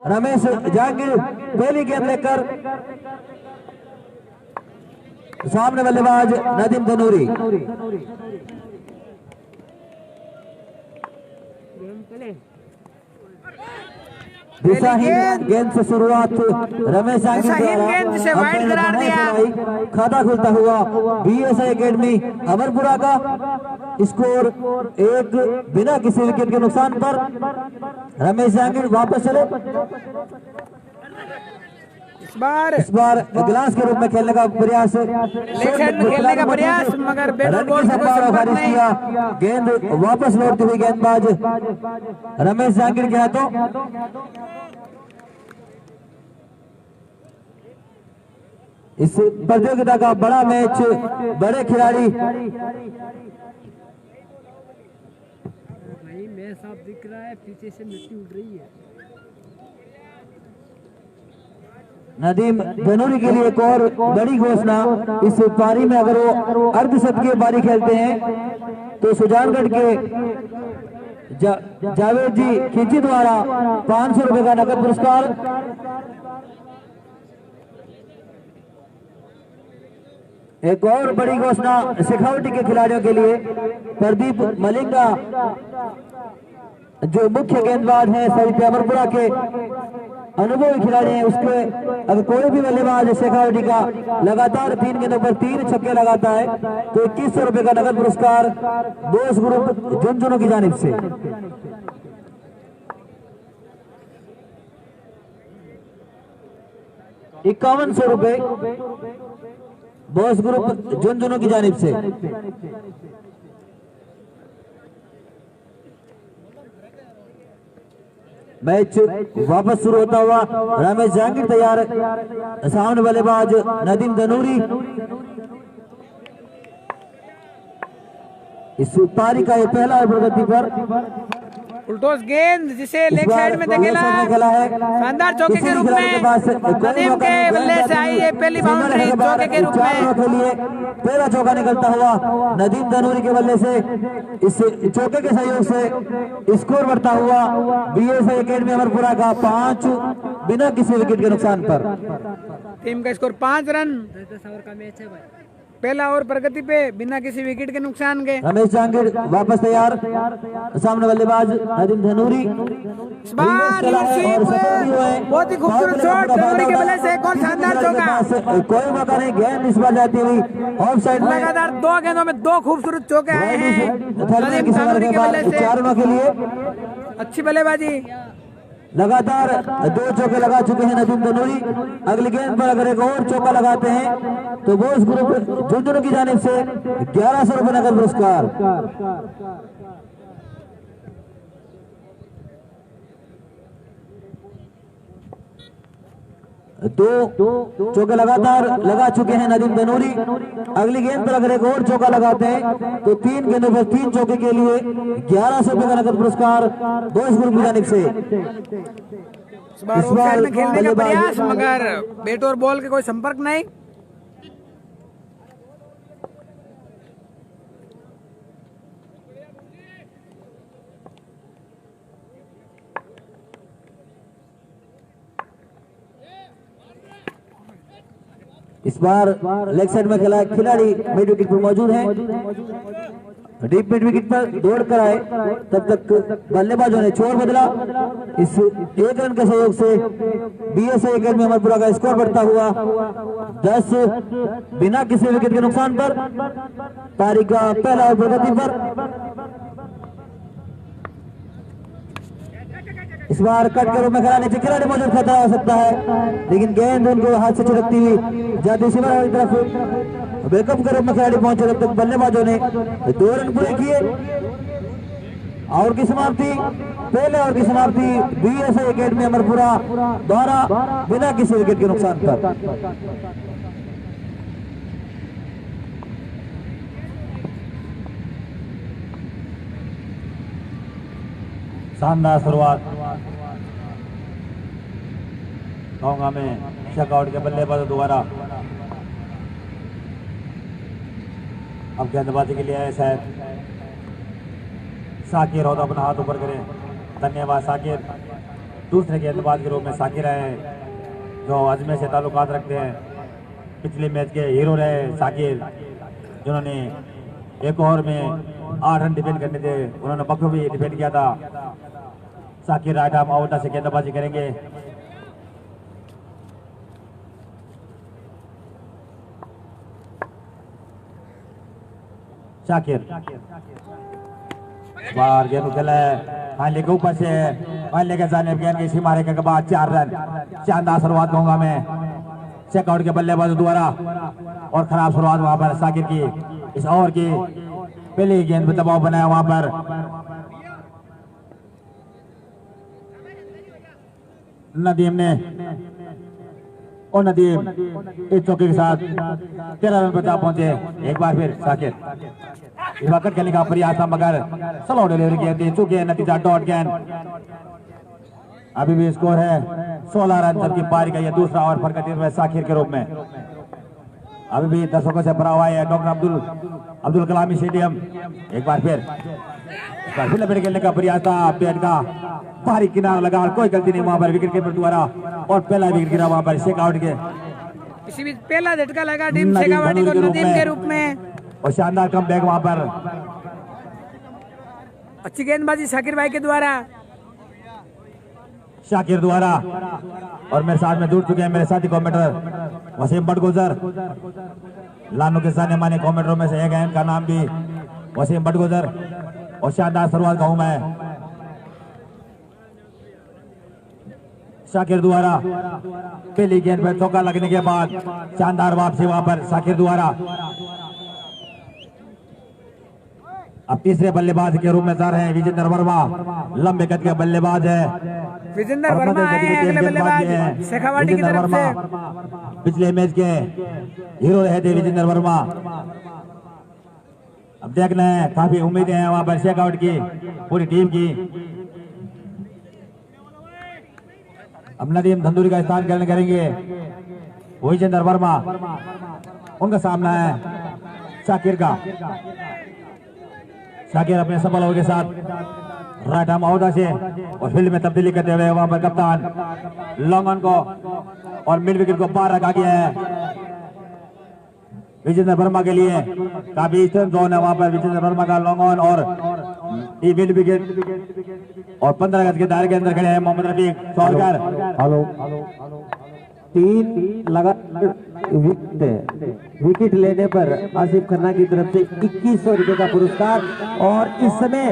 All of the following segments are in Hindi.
रमेश जहांगीर पहली गेंद लेकर सामने बल्लेबाज नदीम धनूरी। दिशाहीन गेंद से शुरुआत रमेश गेंद से वाइड करार दिया। खाता खुलता हुआ बीएसआई एकेडमी अमरपुरा का स्कोर 1 बिना किसी विकेट के नुकसान पर। रमेश जहांगीर वापस चले। इस बार ग्लास के रूप में खेलने का प्रयास, खेलने का प्रयास, मगर बैटर बॉल से कोई संपर्क नहीं। गेंद वापस लौटती हुई गेंदबाज रमेश जहांगीर के हाथों। इस प्रतियोगिता का बड़ा मैच, बड़े खिलाड़ी मैच साफ दिख रहा है, पीछे से मिट्टी उड़ रही है। नदीम धनूरी के लिए एक और बड़ी घोषणा, इस पारी में अगर वो अर्धशतकीय पारी खेलते हैं तो सुजानगढ़ के जावेद जी खिंची द्वारा 500 रुपए का नकद पुरस्कार। एक और बड़ी घोषणा शेखावटी के खिलाड़ियों के लिए, प्रदीप मलिंगा जो मुख्य गेंदबाज हैं सभी अमरपुरा के अनुभवी खिलाड़ी हैं, उसके अगर कोई भी बल्लेबाज शेखावटी का लगातार 3 गेंदों पर 3 छक्के लगाता है तो 2100 रुपए का नगद पुरस्कार बोस ग्रुप झुंझुनू की जानिब से। 5100 रुपए बोस ग्रुप झुंझुनू की जानिब से। मैच वापस शुरू होता हुआ रमेश जहांगीर तैयार, सामने बल्लेबाज नदीम धनूरी। इस पारी का ये पहला प्रगति पर उल्टोस गेंद जिसे लेग साइड में धकेला है, शानदार चौके के रूप में नदीम के बल्ले से आई है पहली बाउंड्री चौके के रूप में। पहला चौका निकलता हुआ नदीम धनूरी के बल्ले से, इस चौके के सहयोग से स्कोर बढ़ता हुआ बीएसआई एकेडमी अमरपुरा का 5 बिना किसी विकेट के नुकसान पर। टीम का स्कोर 5 रन। का मैच है भाई, पहला और प्रगति पे बिना किसी विकेट के नुकसान के। रमेश जहांगीर वापस तैयार, सामने बल्लेबाज नदीम धनूरी। बहुत ही खूबसूरत शॉट धनूरी के बल्ले से, कौन शानदार चौका, कोई मौका नहीं, गेंद इस बार जाती हुई ऑफ साइड में। लगातार 2 गेंदों में 2 खूबसूरत चौके आए हैं नदीम धनूरी के बल्ले से। 4 रनों के लिए अच्छी बल्लेबाजी, लगातार 2 चौके लगा चुके हैं नदीम धनूरी। अगली गेंद पर अगर एक और चौका लगाते हैं तो बोस ग्रुप झुंझुनू की जानिब से 1100 रुपए नगद पुरस्कार। 2 चौके लगातार लगा चुके हैं नदीम धनूरी। अगली गेंद पर अगर एक और चौका लगाते हैं तो 3 गेंदों पर 3 चौके के लिए 1100 रुपए का नगद पुरस्कार बोस ग्रुप की जानिब से। इस बार में खेलने का प्रयास, मगर बैट और बॉल के कोई संपर्क नहीं। इस बार लेग साइड में खेला खिलाड़ी मिड विकेट पर मौजूद है। डीप मिड विकेट पर दौड़ कर आए, तब तक बल्लेबाजों ने छोर बदला। इस 1 रन के सहयोग से बीएसआई एकेडमी अमरपुरा का स्कोर बढ़ता हुआ 10 बिना किसी विकेट के नुकसान पर। पारी का पहला प्रगति पर। इस बार कट के रूप में खिलाने से खिलाड़ी मौजूद खतरा हो सकता है, लेकिन गेंद उनको हाथ से छिड़कती हुई जाती सीमा की तरफ बैकअप के रूप में खिलाड़ी पहुंचे। तब तक बल्लेबाजों ने 2 रन पूरे किए। और की समाप्ति, पहले और की समाप्ति बीएसआई एकेडमी अमरपुरा द्वारा बिना किसी विकेट के नुकसान पर। शानदार शुरुआत कहूंगा मैं शेखावटी के बल्लेबाजों द्वारा। अब गेंदबाजी के लिए आए शायद साकिर हो तो अपना हाथ ऊपर करें। धन्यवाद साकिर। दूसरे गेंदबाज के रूप में शाकिर है जो अजमेर से ताल्लुकात रखते हैं। पिछले मैच के हीरो रहे शाकिर, जिन्होंने एक ओवर में 8 रन डिफेंड करने थे, उन्होंने बखूबी डिफेंड किया था। शाकिर राइट आर्म आउट से गेंदबाजी करेंगे। शाकिर बार गेंद खेला है फाइनली के ऊपर से, फाइनली के जाने गेंद की सीमा के बाद 4 रन। शानदार शुरुआत कहूंगा मैं चेकआउट के बल्लेबाजों द्वारा, और खराब शुरुआत वहां पर शाकिर की। इस ओवर की पहली गेंद पे दबाव बनाया वहां पर नदीम ने, और नदीम इस चौके के साथ 13 रन पर पहुंचे। एक बार फिर शाकिर इस वक्त खेलने का प्रयास था, मगर स्लो डिलीवरी गेंद थी, चूके नतीजा डॉट गेंद। अभी भी स्कोर है 16 रन, जबकि पारी का यह दूसरा ओवर प्रगति में शाकिर के रूप में। अभी भी दर्शकों से भरा हुआ है डॉक्टर अब्दुल कलामी स्टेडियम। एक बार फिर लपेट खेलने का प्रयास था, पेट का भारी किनारा लगा, कोई गलती नहीं वहां पर विकेट कीपर द्वारा, और पहला विकेट गिरा वहां पर शेकआउट के। इसी बीच पहला झटका लगा टीम शेखावटी को नदीम के रूप में, और शानदार कमबैक वहां पर। अच्छी गेंदबाजी शाकिर भाई के द्वारा, शाकिर द्वारा। और मेरे साथ में जुड़ चुके हैं मेरे साथी कमेंटर वसीम बटगुजर, लानू के साने माने कमेंटरों में से एक है, इनका नाम भी वसीम बटगुजर। और शानदार शुरुआत कहूं मैं शाकिर द्वारा, पहली गेंद पर चौका लगने के बाद शानदार वापसी वहां पर शाकिर द्वारा। अब तीसरे बल्लेबाज के रूप में जा रहे हैं विजेंद्र वर्मा, लंबे कद के बल्लेबाज है विजेंद्र वर्मा है अगले बल्लेबाज शेखावटी की तरफ से। पिछले मैच के हीरो रहे थे विजेंद्र वर्मा। अब देखना है, काफी उम्मीदें हैं वहां पर शेखावट की पूरी टीम की। अब नदीम धंधुरी का स्थान ग्रहण करेंगे विजेंद्र वर्मा, उनका सामना है शाकिर का। शाकिर अपने सफल ओवर के साथ राइट आर्म आउट से और फील्ड में तब्दीली करते हुए वहां पर कप्तान लॉन्ग ऑन को और मिड विकेट को पार रखा गया है विजेंद्र वर्मा के लिए। काफी स्ट्रॉन्ग जोन है वहां पर विजेंद्र वर्मा का लॉन्ग ऑन और मिड विकेट, और 15 गज के दायरे के अंदर खड़े हैं मोहम्मद रफीक सौलकर। हेलो 3 लगातार विकेट लेने पर आसिफ खन्ना की तरफ से 2100 रुपए का पुरस्कार। और इस समय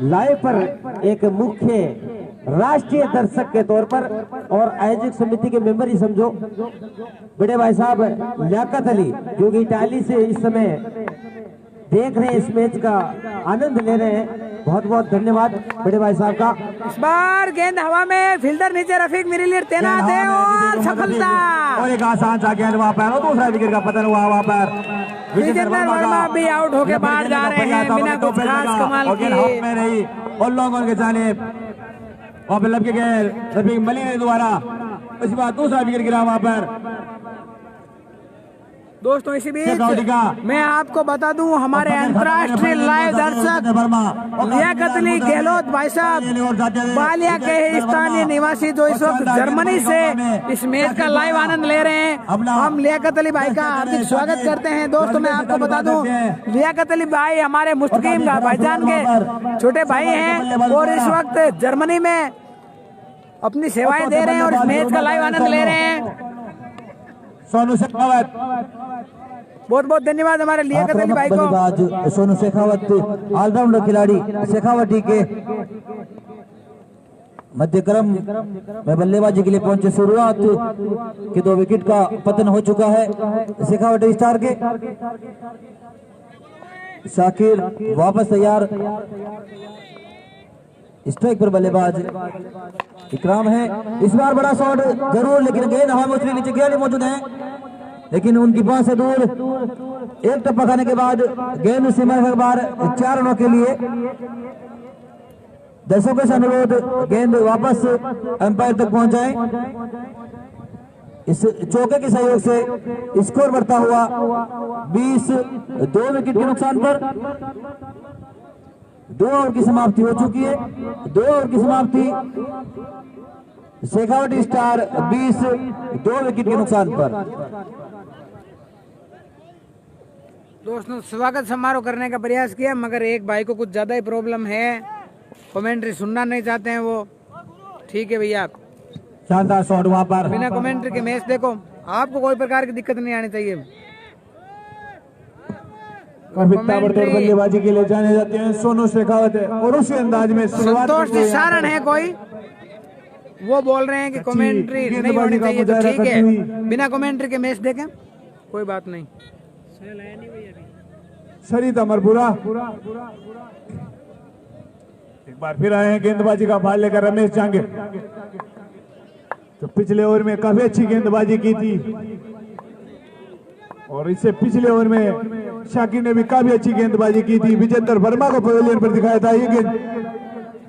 लाइव पर एक मुख्य राष्ट्रीय दर्शक के तौर पर और आयोजक समिति के मेंबर ही समझो बड़े भाई साहब लियाकत अली, जो कि इटाली से इस समय देख रहे हैं, इस मैच का आनंद ले रहे हैं। बहुत बहुत धन्यवाद बड़े भाई साहब का। इस बार गेंद हवा में, फील्डर नीचे, रफीक मिरिलियर तैनात है और सफलता। और एक आसान सा गेंद वहां पर, और दूसरा विकेट का पतन हुआ वहां पर। विजेंद्र वर्मा भी आउट होकर बाहर जा रहे हैं बिना कुछ खास कमाल के। और लोगों के जानिब वहां पर लपके गए रफीक मलिक द्वारा, उसके बाद दूसरा विकेट गिरा वहां पर। दोस्तों इसी बीच मैं आपको बता दूं, हमारे अंतर्राष्ट्रीय लाइव दर्शक लियाकत अली गहलोत भाई साहब बालिया के स्थानीय निवासी, जो इस वक्त जर्मनी से इस मैच का लाइव आनंद ले रहे हैं, हम लियाकत अली भाई का हार्दिक स्वागत करते हैं। दोस्तों मैं आपको बता दूं, लियाकत अली भाई हमारे मुस्तकीम भाईजान के छोटे भाई हैं और इस वक्त जर्मनी में अपनी सेवाएं दे रहे हैं और इस मैच का लाइव आनंद ले रहे हैं। सोनू शेखावत, बहुत बहुत धन्यवाद हमारे लियाकत अली भाई को। सोनू शेखावत ऑलराउंडर खिलाड़ी शेखावटी के मध्यक्रम में बल्लेबाजी के लिए पहुंचे। शुरुआत के 2 विकेट का पतन हो चुका है शेखावटी स्टार के। शाकिर वापस तैयार, स्ट्राइक पर बल्लेबाज इकराम है। इस बार बड़ा शॉट जरूर, लेकिन गेंद हवा में उछली, नीचे खिलाड़ी मौजूद है लेकिन उनकी पास से दूर। एक टप्पा खाने के बाद गेंद सीमा के बाहर 4 रनों के लिए। दर्शकों से अनुरोध, गेंद वापस अंपायर तक पहुंचाएं। इस चौके के सहयोग से स्कोर बढ़ता हुआ 20-2 विकेट के नुकसान पर 2 ओवर की समाप्ति हो चुकी है। 2 ओवर की समाप्ति शेखावट स्टार 20 2 विकेट के नुकसान पर। दोस्तों स्वागत समारोह करने का प्रयास किया, मगर एक भाई को कुछ ज्यादा ही प्रॉब्लम है, कमेंट्री सुनना नहीं चाहते हैं वो। ठीक है भैया, शानदार शॉट वहां पर, बिना कमेंट्री के मैच देखो, आपको कोई प्रकार की दिक्कत नहीं आनी चाहिए। ताबड़तोड़ बल्लेबाजी के लिए जाने जाते हैं सोनू शेखावत है और उसी अंदाज में संतोष सारण है कोई, वो बोल रहे हैं कि कमेंट्री नहीं होनी चाहिए, तो ठीक है बिना कमेंट्री के मैच देखें, कोई बात नहीं। सरिता अमरपुरा एक बार फिर आए हैं गेंदबाजी का भार लेकर रमेश जांगे, तो पिछले ओवर में काफी अच्छी गेंदबाजी की थी और इससे पिछले ओवर में शाकिर ने भी काफी अच्छी गेंदबाजी की थी। विजेंद्र वर्मा को पवेलियन पर दिखाया था ये गेंद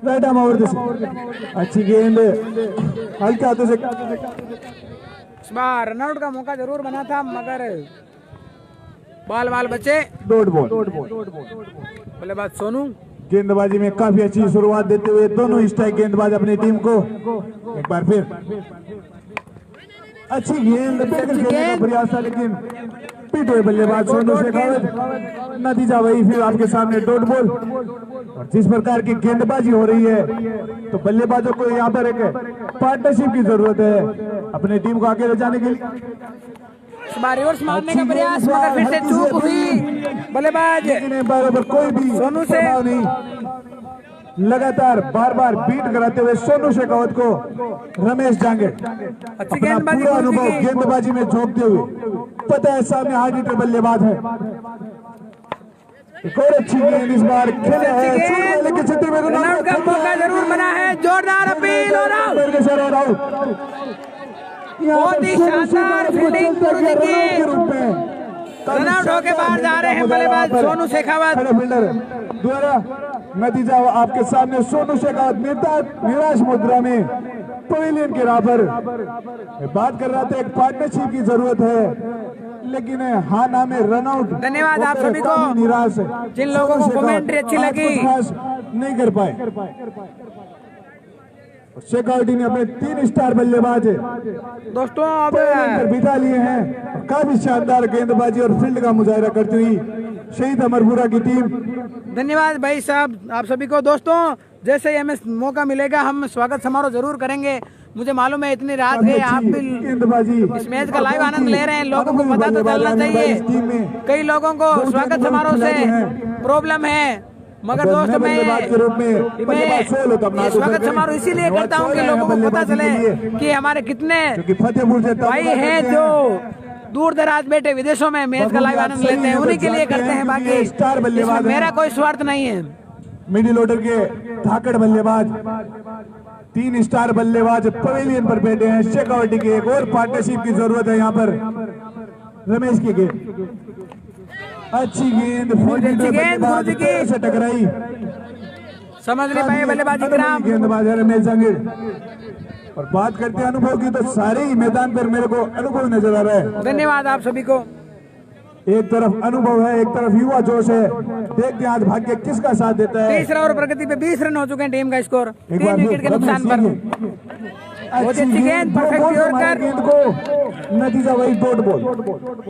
राइट आर्म ओवर से अच्छी गेंद हल्के हाथों से। इस बार रनआउट का मौका जरूर बना था, मगर बाल बचे। डॉट बॉल बल्लेबाज सोनू गेंदबाजी में काफी अच्छी शुरुआत देते हुए दोनों स्ट्राइक गेंदबाज अपनी टीम को एक बार फिर अच्छी गेंद खेलने का प्रयास था, लेकिन पीट हुए बल्लेबाज सोनू शेखावत। नतीजा वही फिर आपके सामने डॉट बॉल। और जिस प्रकार की गेंदबाजी हो रही है तो बल्लेबाजों को यहाँ पर एक पार्टनरशिप की जरूरत है अपनी टीम को आगे ले जाने के लिए। इस बार रिवर्स मारने का प्रयास, मगर फिर से चूक हुई बल्लेबाज बराबर कोई भी सोनू से नहीं, लगातार बार बीट कराते हुए सोनू शेखावत को रमेश जांगे अच्छी गेंदबाजी अनुभव गेंदबाजी में झोंकते हुए, पता है सामने हार्ड हिटर बल्लेबाज है। एक और अच्छी गेंद इस बार खेला है, लेकिन क्षेत्र में रनआउट का मौका जरूर बना है। जोरदार अपील और आउट, बहुत ही शानदार फील्डिंग के रूप में रनआउट होकर बाहर जा रहे हैं बल्लेबाज सोनू शेखावत। द्वारा नतीजा आपके सामने सोनू शेखावत निराश मुद्रा में पवेलियन के राह पर बात कर रहा था, एक पार्टनरशिप की जरूरत है, लेकिन हाँ ना में रनआउट। धन्यवाद आप सभी को, निराश है जिन लोगों को कमेंट्री अच्छी लगी नहीं कर पाए। शेखावटी ने अपने 3 स्टार बल्लेबाज दोस्तों अब बिता लिए हैं, काफी शानदार गेंदबाजी और फील्ड का मुजाहरा करती हुई शहीद अमरपुरा की टीम। धन्यवाद भाई साहब आप सभी को। दोस्तों जैसे ही हमें मौका मिलेगा हम स्वागत समारोह जरूर करेंगे। मुझे मालूम है इतनी रात है, आप भी इस मैच का लाइव आनंद ले रहे हैं, लोगों को पता तो चलना चाहिए। कई लोगों को स्वागत समारोह से प्रॉब्लम है, मगर दोस्तों मैं स्वागत समारोह इसीलिए करता हूं कि लोगों को पता चले कि हमारे कितने भाई हैं जो दूर दराज बैठे विदेशों में मैच का लाइव आनंद लेते हैं, उन्हीं के लिए करते हैं, बाकी मेरा कोई स्वार्थ नहीं है। मिडिल ऑर्डर के धाकड़ बल्लेबाज 3 स्टार बल्लेबाज पवेलियन पर बैठे हैं। शेखावटी की एक और पार्टनरशिप की जरूरत है यहाँ पर। रमेश की गेंद अच्छी गेंद से टकराई, समझ नहीं पाए बल्लेबाजी ग्राम गेंदबाज है रमेश जांगीर। और बात करते हैं अनुभव की, तो सारे ही मैदान पर मेरे को अनुभव नजर आ रहा है। धन्यवाद आप सभी को। एक तरफ अनुभव है, एक तरफ युवा जोश है, देखते हैं आज भाग्य किसका साथ देता है। तीसरा और प्रगति पे 20 रन हो चुके हैं टीम का स्कोर 3 विकेट के नुकसान पर। अच्छी गेंद गेंद को नतीजा वही डॉट बॉल।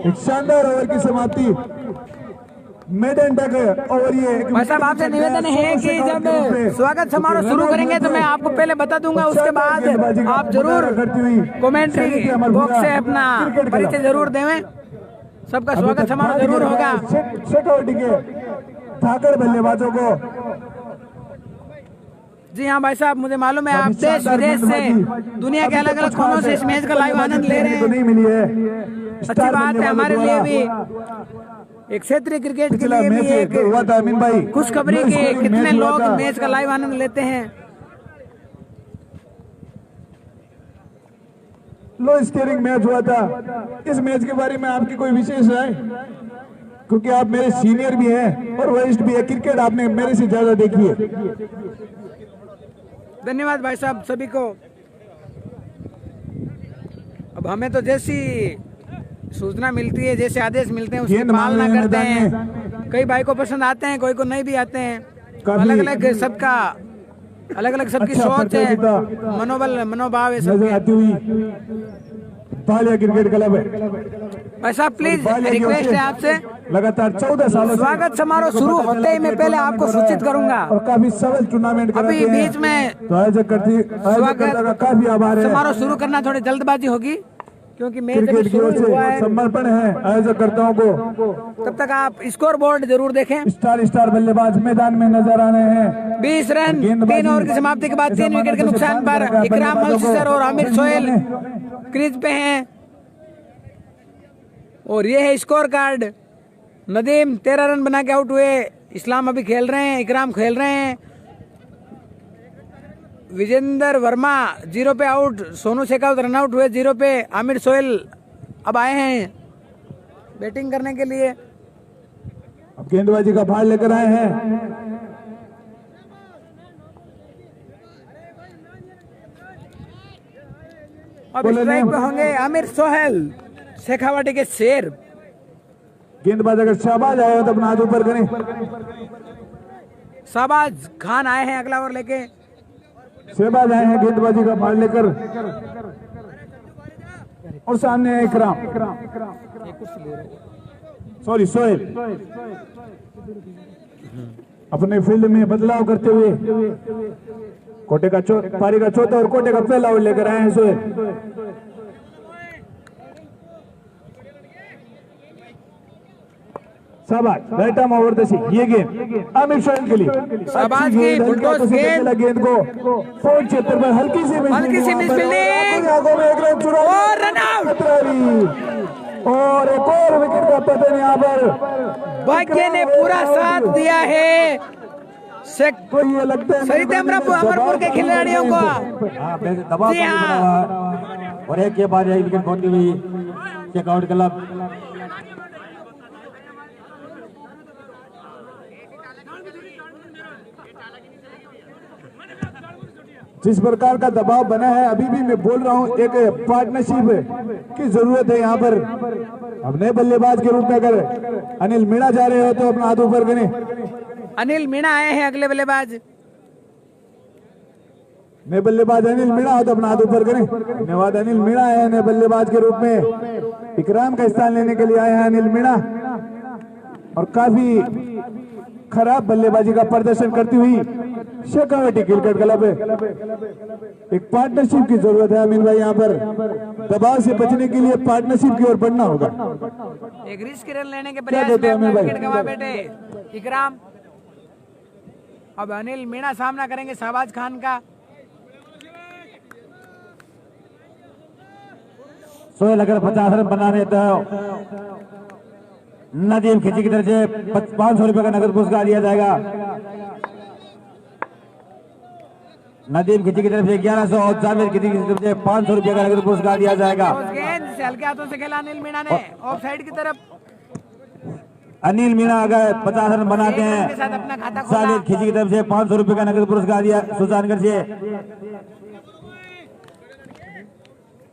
एक शानदार ओवर की समाप्ति मेडन टक। और ये भाई साहब आपसे निवेदन है कि जब स्वागत समारोह शुरू करेंगे तो मैं आपको पहले बता दूंगा, उसके बाद आप जरूर कमेंट्री बॉक्स से अपना परिचय जरूर देवें। सबका स्वागत समारोह जरूर होगा। शेखावटी के धाकड़ बल्लेबाजों को जी हाँ भाई साहब, मुझे मालूम है आप देश विदेश से दुनिया के अलग अलग कोनों से इस मैच का लाइव आनंद ले रहे हैं। नहीं मिली है, अच्छी बात है, हमारे लिए भी एक क्षेत्रीय क्रिकेट के लिए भी एक खुशखबरी की कितने लोग मैच का लाइव आनंद लेते हैं। लो स्कोरिंग मैच हुआ था। इस मैच के बारे में आपकी कोई विशेष राय, क्योंकि आप मेरे सीनियर भी हैं और वरिष्ठ भी है, क्रिकेट आपने मेरे से ज्यादा देखी है। धन्यवाद भाई साहब सभी को। अब हमें तो जैसी सूचना मिलती है, जैसे आदेश मिलते हैं उसकी पालना करते हैं। कई भाई को पसंद आते हैं, कोई को नहीं भी आते हैं, अलग अलग सबका अलग अलग सबकी अच्छा सोच है, प्रतियोगिता मनोबल मनोभाव है नजर सबके। आती हुई बालिया क्रिकेट क्लब है। भाई साहब प्लीज बालिया की ओर रिक्वेस्ट से है आपसे, लगातार 14 सालों से स्वागत समारोह शुरू होते ही मैं पहले आपको सूचित करूंगा। और काफी सरल टूर्नामेंट कराते अभी हैं। बीच में तो आयोजकर्ता का काफी आभार है। समारोह शुरू करना थोड़ी जल्दबाजी होगी क्योंकि मैच अभी क्रिकेट की ओर शुरू हुआ से है। समर्पण है आयोजकर्ताओं को। तब तक आप स्कोर बोर्ड जरूर देखें। स्टार बल्लेबाज मैदान में नजर आ रहे हैं। 20 रन 3 ओवर की समाप्ति के बाद 3 विकेट के नुकसान पर इकराम मलसीसर और आमिर सोहेल क्रीज पे हैं। और ये है स्कोर कार्ड। नदीम 13 रन बना के आउट हुए, इस्लाम अभी खेल रहे हैं, इकराम खेल रहे हैं, विजेंद्र वर्मा 0 पे out, Sonu Shekhawat run out हुए 0 पे, आमिर सोहेल अब आए हैं बैटिंग करने के लिए। अब गेंदबाजी का भार लेकर आए हैं। अब स्ट्राइक पे होंगे आमिर सोहेल, शेखावटी के शेर। गेंदबाज अगर शाहबाज आए हो तो अपना हाथ ऊपर करें। शाहबाज खान आए हैं अगला ओवर लेके। शहबाज आए हैं गेंदबाजी का भार लेकर और सामने है इकराम, सॉरी सोहेल, अपने फील्ड में बदलाव करते हुए कोटे का पारी का चौथा और कोटे का पहला ओवर लेकर आए हैं सोहेल। शाबाश, राइट आर्म ओवर द सी। ये गेंद आमिर सोहेल के लिए। शाबाश की बुलडोज गेंद को फोर्थ क्षेत्र पर हल्की सी मिस फील्डिंग आगों में एक रन चुरा और रन आउट। और एक और विकेट का पतन यहाँ पर। भाग्य ने पूरा साथ दिया है तो ये लगता है शहीद अमरपुर के खिलाड़ियों को। दबाव जी हाँ। और एक के बाद एक विकेट खोती हुई चेकआउट क्लब। जिस प्रकार का दबाव बना है, अभी भी मैं बोल रहा हूं एक पार्टनरशिप की जरूरत है यहाँ पर। अब नए बल्लेबाज के रूप में अगर अनिल मीणा जा रहे हो तो अपना हाथ ऊपर करें। अनिल मीणा आए हैं अगले बल्लेबाज। नए बल्लेबाज अनिल मीणा हो तो अपना हाथ ऊपर करें। धन्यवाद। अनिल मीणा आए हैं नए बल्लेबाज के रूप में। इकराम का स्थान लेने के लिए आए हैं अनिल मीणा और काफी खराब बल्लेबाजी का प्रदर्शन करती हुई शेखावटी क्रिकेट क्लब है। एक पार्टनरशिप की जरूरत है अमीन भाई। यहाँ पर दबाव से बचने के लिए पार्टनरशिप की ओर बढ़ना होगा। एक रिस्क रन लेने के प्रयास में अपना विकेट गंवा बैठे इकराम। अब अनिल मीणा सामना करेंगे शहबाज खान का। सोहेल अगर 50 रन बनाने तो नदीम खिची की तरफ से 500 रुपए का नगद पुरस्कार दिया जाएगा। नदीम खिची की तरफ से 1100 और जावेद खिची की तरफ से 500 रुपए का नगद पुरस्कार दिया जाएगा। गेंद से हल्के हाथों से खेला अनिल मीणा ने ऑफ साइड की तरफ। अनिल मीणा अगर 50 रन बनाते हैं, अपना खाता खोला। जावेद खिची की तरफ से 500 रुपए का नगद पुरस्कार दिया सुल्तानगढ़ से।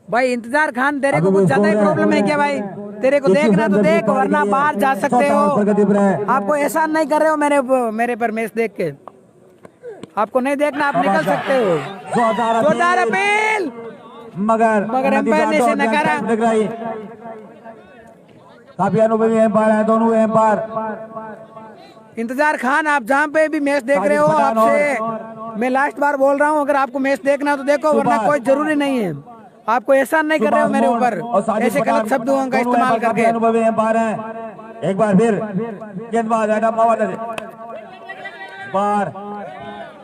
भाई इंतजार खान, तेरे को कुछ ज्यादा ही प्रॉब्लम है क्या भाई? तेरे को देखना तो देख, वरना बाहर जा सकते हो। आपको एहसान नहीं कर रहे हो मेरे पर मैच देख के। आपको नहीं देखना, आप निकल सकते हो। जोरदार अपील, मगर एम्पायर ने इसे नकारा। काफी अनुभवी एम्पायर है दोनों एम्पायर। इंतजार खान, आप जहाँ पे भी मैच देख रहे हो, आपसे मैं लास्ट बार बोल रहा हूँ, अगर आपको मैच देखना तो देखो, वरना कोई जरूरी नहीं है। आपको एहसान नहीं कर रहे हो मेरे ऊपर ऐसे गलत शब्दों का इस्तेमाल करके। अनुभवी एम्पायर हैं। एक बार फिर गेंदबाज बार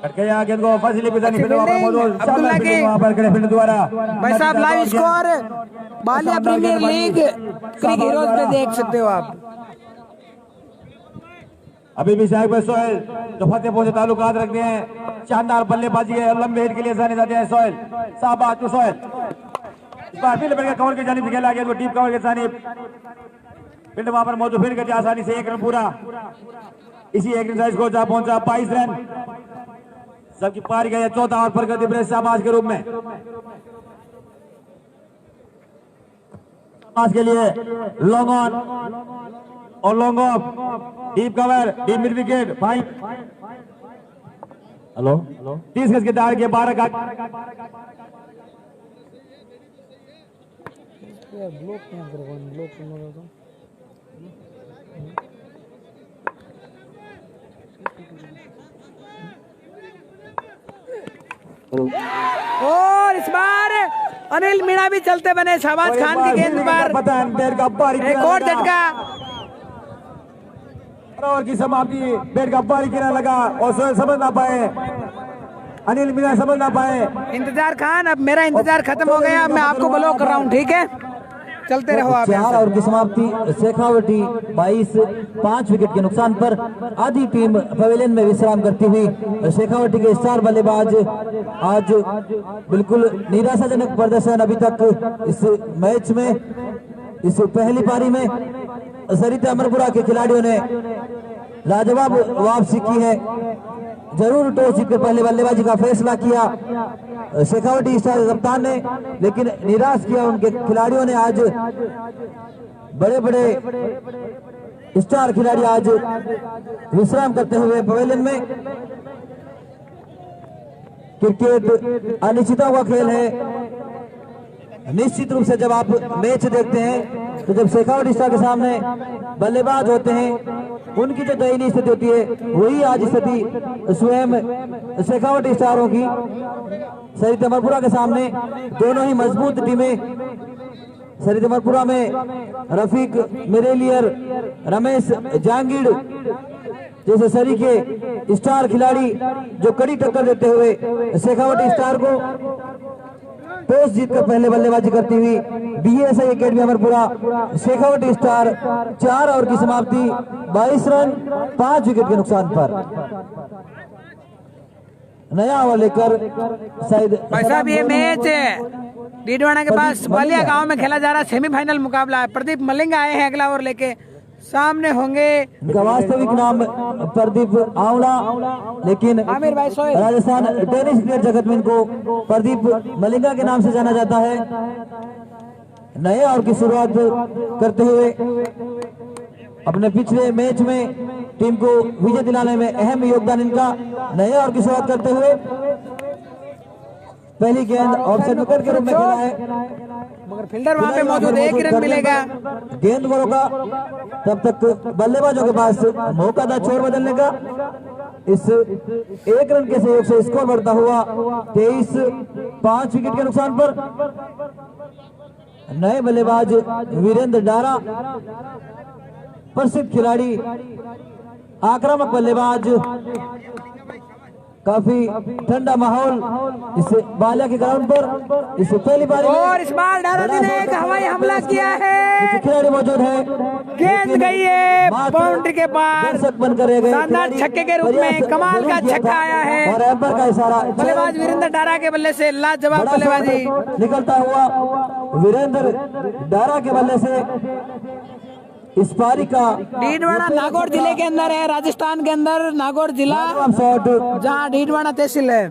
करके यहाँ गेंद को फसली पितानी वहाँ पर खड़े फील्ड द्वारा। भाई साहब live score Ballia premiere league क्रिक हीरोज पे देख सकते हो आप। अभी भी शायद सोहेल जो फतेहपुर से ताल्लुकात रखते हैं, शानदार बल्लेबाजी है, लंबे हिट के लिए जाने जाते हैं सोहेल। शाबाश तो सोहेल, फील्ड पर कवर के जानिब खेला गया, डीप कवर के जानिब फील्ड वहां पर मौजूद, फील्ड के आसानी से 1 रन पूरा। इसी एक रन स्कोर जा पहुंचा 22 रन। सबकी पारी गई चौथा ओवर पर गति ब्रेस शाबाश के रूप में। शाबाश के लिए लॉन्ग ऑन और long off, deep cover, deep mid wicket, 5 hello 30 गज के दाड़ के 12 का और इस बार अनिल मीणा भी चलते बने शहबाज खान की गेंद पर पता है बैट का बारी एक और झटका और की समाप्ति। बैट का बारी गिरने लगा और सोहेल समझ ना पाए, अनिल मीणा समझ ना पाए। इंतजार खान, अब मेरा इंतजार खत्म हो गया, अब मैं आपको ब्लॉक कर रहा हूँ, ठीक है? चलते रहो आप। 4 ओवर की समाप्ति। शेखावटी 22 5 विकेट के नुकसान पर आधी टीम पवेलियन में विश्राम करती हुई। शेखावटी के स्टार बल्लेबाज आज बिल्कुल निराशाजनक प्रदर्शन अभी तक इस मैच में, इस पहली पारी में सरिता अमरपुरा के खिलाड़ियों ने लाजवाब वापसी की है। जरूर टॉस जीतकर पहले बल्लेबाजी का फैसला किया शेखावटी स्टार कप्तान ने, लेकिन निराश किया उनके खिलाड़ियों ने। आज बड़े बड़े स्टार खिलाड़ी आज विश्राम करते हुए पवेलियन में। क्रिकेट अनिश्चितताओं का खेल है। निश्चित रूप से जब आप मैच देखते हैं तो जब शेखावटी स्टार के सामने बल्लेबाज होते हैं, उनकी जो दयनीय स्थिति होती है वही आज स्थिति स्वयं शेखावटी स्टारों की। सरिता अमरपुरा के सामने दोनों ही मजबूत टीमें। सरिता अमरपुरा में रफीक मिरेलियर, रमेश जांगीड़ जैसे सरी के स्टार खिलाड़ी जो कड़ी टक्कर देते हुए शेखावटी स्टार को टॉस जीतकर पहले बल्लेबाजी करती हुई BSI academy Amarpura. Shekhawati star 4 over की समाप्ति 22 रन 5 विकेट के नुकसान पर। नया ओवर लेकर शायद भाई साहब ये मैच डीडवाना के पास बालिया गांव में खेला जा रहा सेमीफाइनल मुकाबला है। प्रदीप मलिंगा आए हैं अगला ओवर लेके, सामने होंगे इनका वास्तविक नाम प्रदीप आंवला, लेकिन आमिर भाई सोहेल। राजस्थान टेनिस क्रिकेट जगत में इनको प्रदीप मलिंगा के नाम से जाना जाता है। नए ओवर की शुरुआत करते हुए अपने पिछले मैच में टीम को विजय दिलाने में अहम योगदान इनका। नए ओवर की शुरुआत करते हुए पहली गेंद ऑफसाइड विकेट के रूप में खेला है, मगर फील्डर वहां पे मौजूद, 1 रन मिलेगा। गेंद को रोका, तब तक बल्लेबाजों के पास मौका था छोर बदलने का। इस 1 रन के सहयोग से स्कोर बढ़ता हुआ 23 5 विकेट के नुकसान पर। नए बल्लेबाज वीरेंद्र डारा, प्रसिद्ध खिलाड़ी, आक्रामक बल्लेबाज। काफी ठंडा माहौल इस बालिया के ग्राउंड पर इस पहली बार। और इस बार डारा ने एक हवाई हमला किया है, खिलाड़ी मौजूद है, गेंद गई है बाउंड्री के पार। दर्शक बनकर रह गए। शानदार छक्के के रूप में कमाल का छक्का आया है और एम्पायर का इशारा। बल्लेबाज वीरेंद्र डारा के बल्ले से लाजवाब बल्लेबाजी निकलता हुआ वीरेंद्र डारा के बल्ले से इस पारी का। डीडवाना नागौर जिले के अंदर है, राजस्थान के अंदर नागौर जिला, शॉट जहां डीडवाना तहसील है।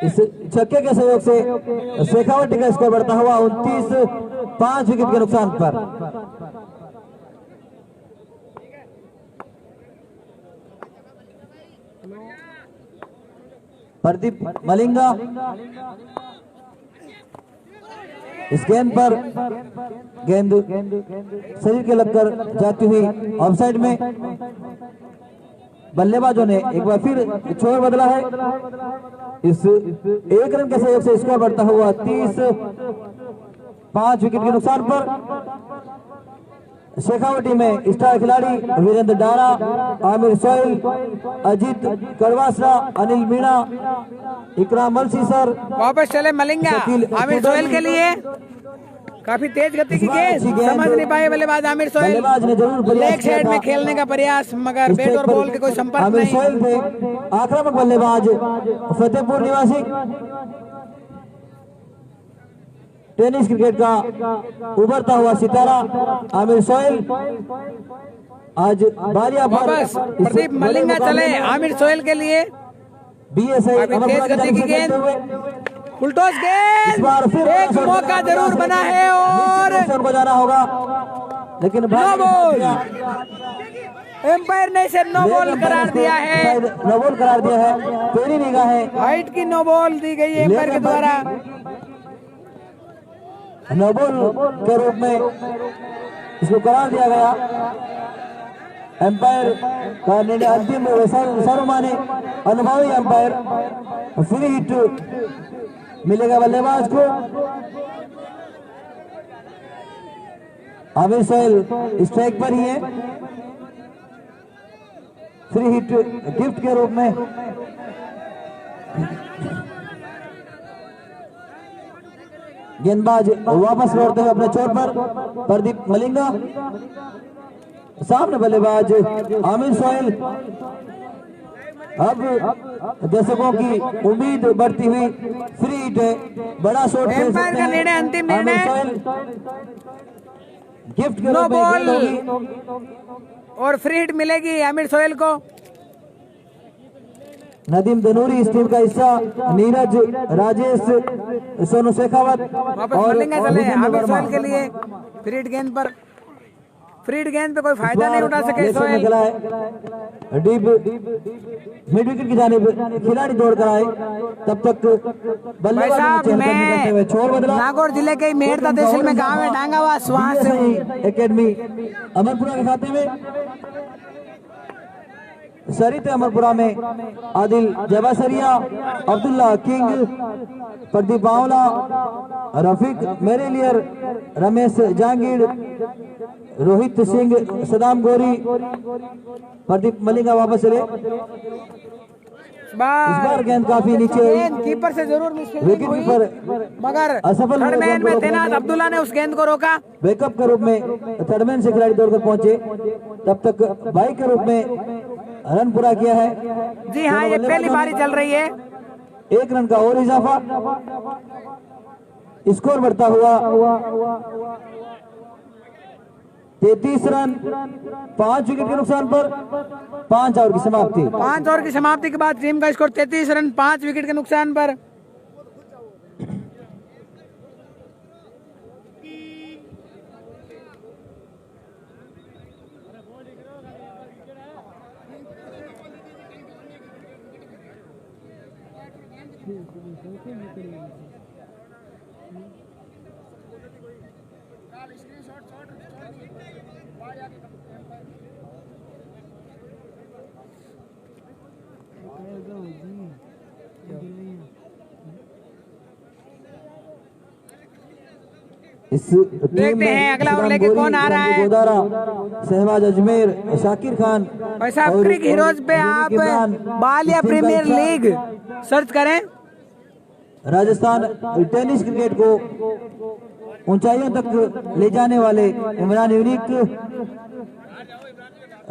इस छक्के के सहयोग से शेखावटी का स्कोर बढ़ता हुआ 29 5 विकेट के नुकसान पर। प्रदीप मलिंगा इस गेंद पर, गेंद शरीर के लगकर जाती हुई ऑफसाइड में। बल्लेबाजों ने एक बार फिर छोर बदला है। इस 1 रन के सहयोग से स्कोर बढ़ता हुआ 30 5 विकेट के नुकसान पर। शेखावटी में स्टार खिलाड़ी वीरेंद्र डारा, आमिर सोहेल, अजीत कड़वासरा, अनिल मीणा, इकराम मलसी सर। वापस चले मलिंगा आमिर सोहेल के लिए। काफी तेज गति की गेंद, समझ नहीं पाए बल्लेबाज आमिर सोहेल। लेग साइड में खेलने का प्रयास, मगर बैट और बॉल के कोई संपर्क आमिर नहीं। सोहेल थे आक्रामक बल्लेबाज, फतेहपुर निवासी, टेनिस क्रिकेट का उभरता हुआ सितारा आमिर सोहेल आज बालिया पर। वापस प्रदीप मलिंगा चले आमिर सोहेल के लिए। बीएसआई तेज गति की गेंद, फुलटॉस गेंद, एक मौका जरूर बना है और को जाना होगा, लेकिन नो बॉल। एम्पायर ने इसे नो बॉल करार दिया है। नो बॉल करार दिया है, पहली निगाह है, हाइट की नो बॉल दी गई है एम्पायर के द्वारा। नो बॉल के रूप में इसको करार दिया गया। एम्पायर का निर्णय अंतिम सर्वमान्य अनुभवी एम्पायर। फ्री हिट मिलेगा बल्लेबाज को। आमिर सोहेल स्ट्राइक पर ही है। फ्री हिट गिफ्ट के रूप में गेंदबाज वापस लौटते हुए अपने चोट पर। प्रदीप मलिंगा सामने बल्लेबाज आमिर सोहेल। अब दर्शकों की उम्मीद बढ़ती हुई। फ्री हिट है, बड़ा शॉट खेल एम्पायर सकते का हैं निर्णय अंतिम आमिर निर्णय। सोहेल। गिफ्ट के नो रूप में बॉल गेंद होगी। और फ्री हिट मिलेगी आमिर सोहेल को। नदीम दनूरी इस टीम का हिस्सा। नीरज, राजेश, सोनू शेखावत वापस और मलिंगा चले विजेंद्र आमिर वर्मा। सोहेल के लिए। फ्री हिट गेंद पर, फ्री हिट गेंद पे कोई फायदा नहीं उठा सके लेग साइड में सोहेल। खेला है। डीप मिड विकेट की जानिब खिलाड़ी दौड़ कर आए, तब तक भाई बल्लेबाज साहब, नीचे हरकत नहीं करते हुए छोड़ बदला। नागौर जिले के मेड़ता तहसील में गांव है डांगावास, वहां से हूँ। एकेडमी अमरपुरा के खाते में। सरित अमरपुरा में आदिल जबासरिया, अब्दुल्ला किंग, प्रदीप बावला, रफीक मेरेलियर, रमेश जहांगीर, रोहित सिंह, सदाम गोरी, प्रदीप मलिंगा वापस चले। इस बार गेंद काफी नीचे हुई। कीपर से जरूर मिस विकेट हुई, कीपर मगर असफल हुए थर्डमैन गेंद को में रोकने तैनात में। अब्दुल्ला ने उस गेंद को रोका। बैकअप के रूप में थर्डमैन से खिलाड़ी दौड़कर पहुंचे, तब तक बाई के रूप में रन पूरा किया है। जी हाँ, ये पहली बारी चल रही है। 1 रन का और इजाफा। स्कोर बढ़ता हुआ 33 रन 5 विकेट के नुकसान पर 5 ओवर की समाप्ति। 5 ओवर की समाप्ति के बाद टीम का स्कोर 33 रन 5 विकेट के नुकसान पर। इस टीम देखते हैं अगला ओवर लेके कौन आ रहा है। गोदारा, शहबाज अजमेर, शाकिर खान। भाई साहब, क्रिक हीरोज पे आप बालिया प्रीमियर लीग सर्च करें। राजस्थान टेनिस क्रिकेट को ऊंचाइयों तक ले जाने वाले Imran unique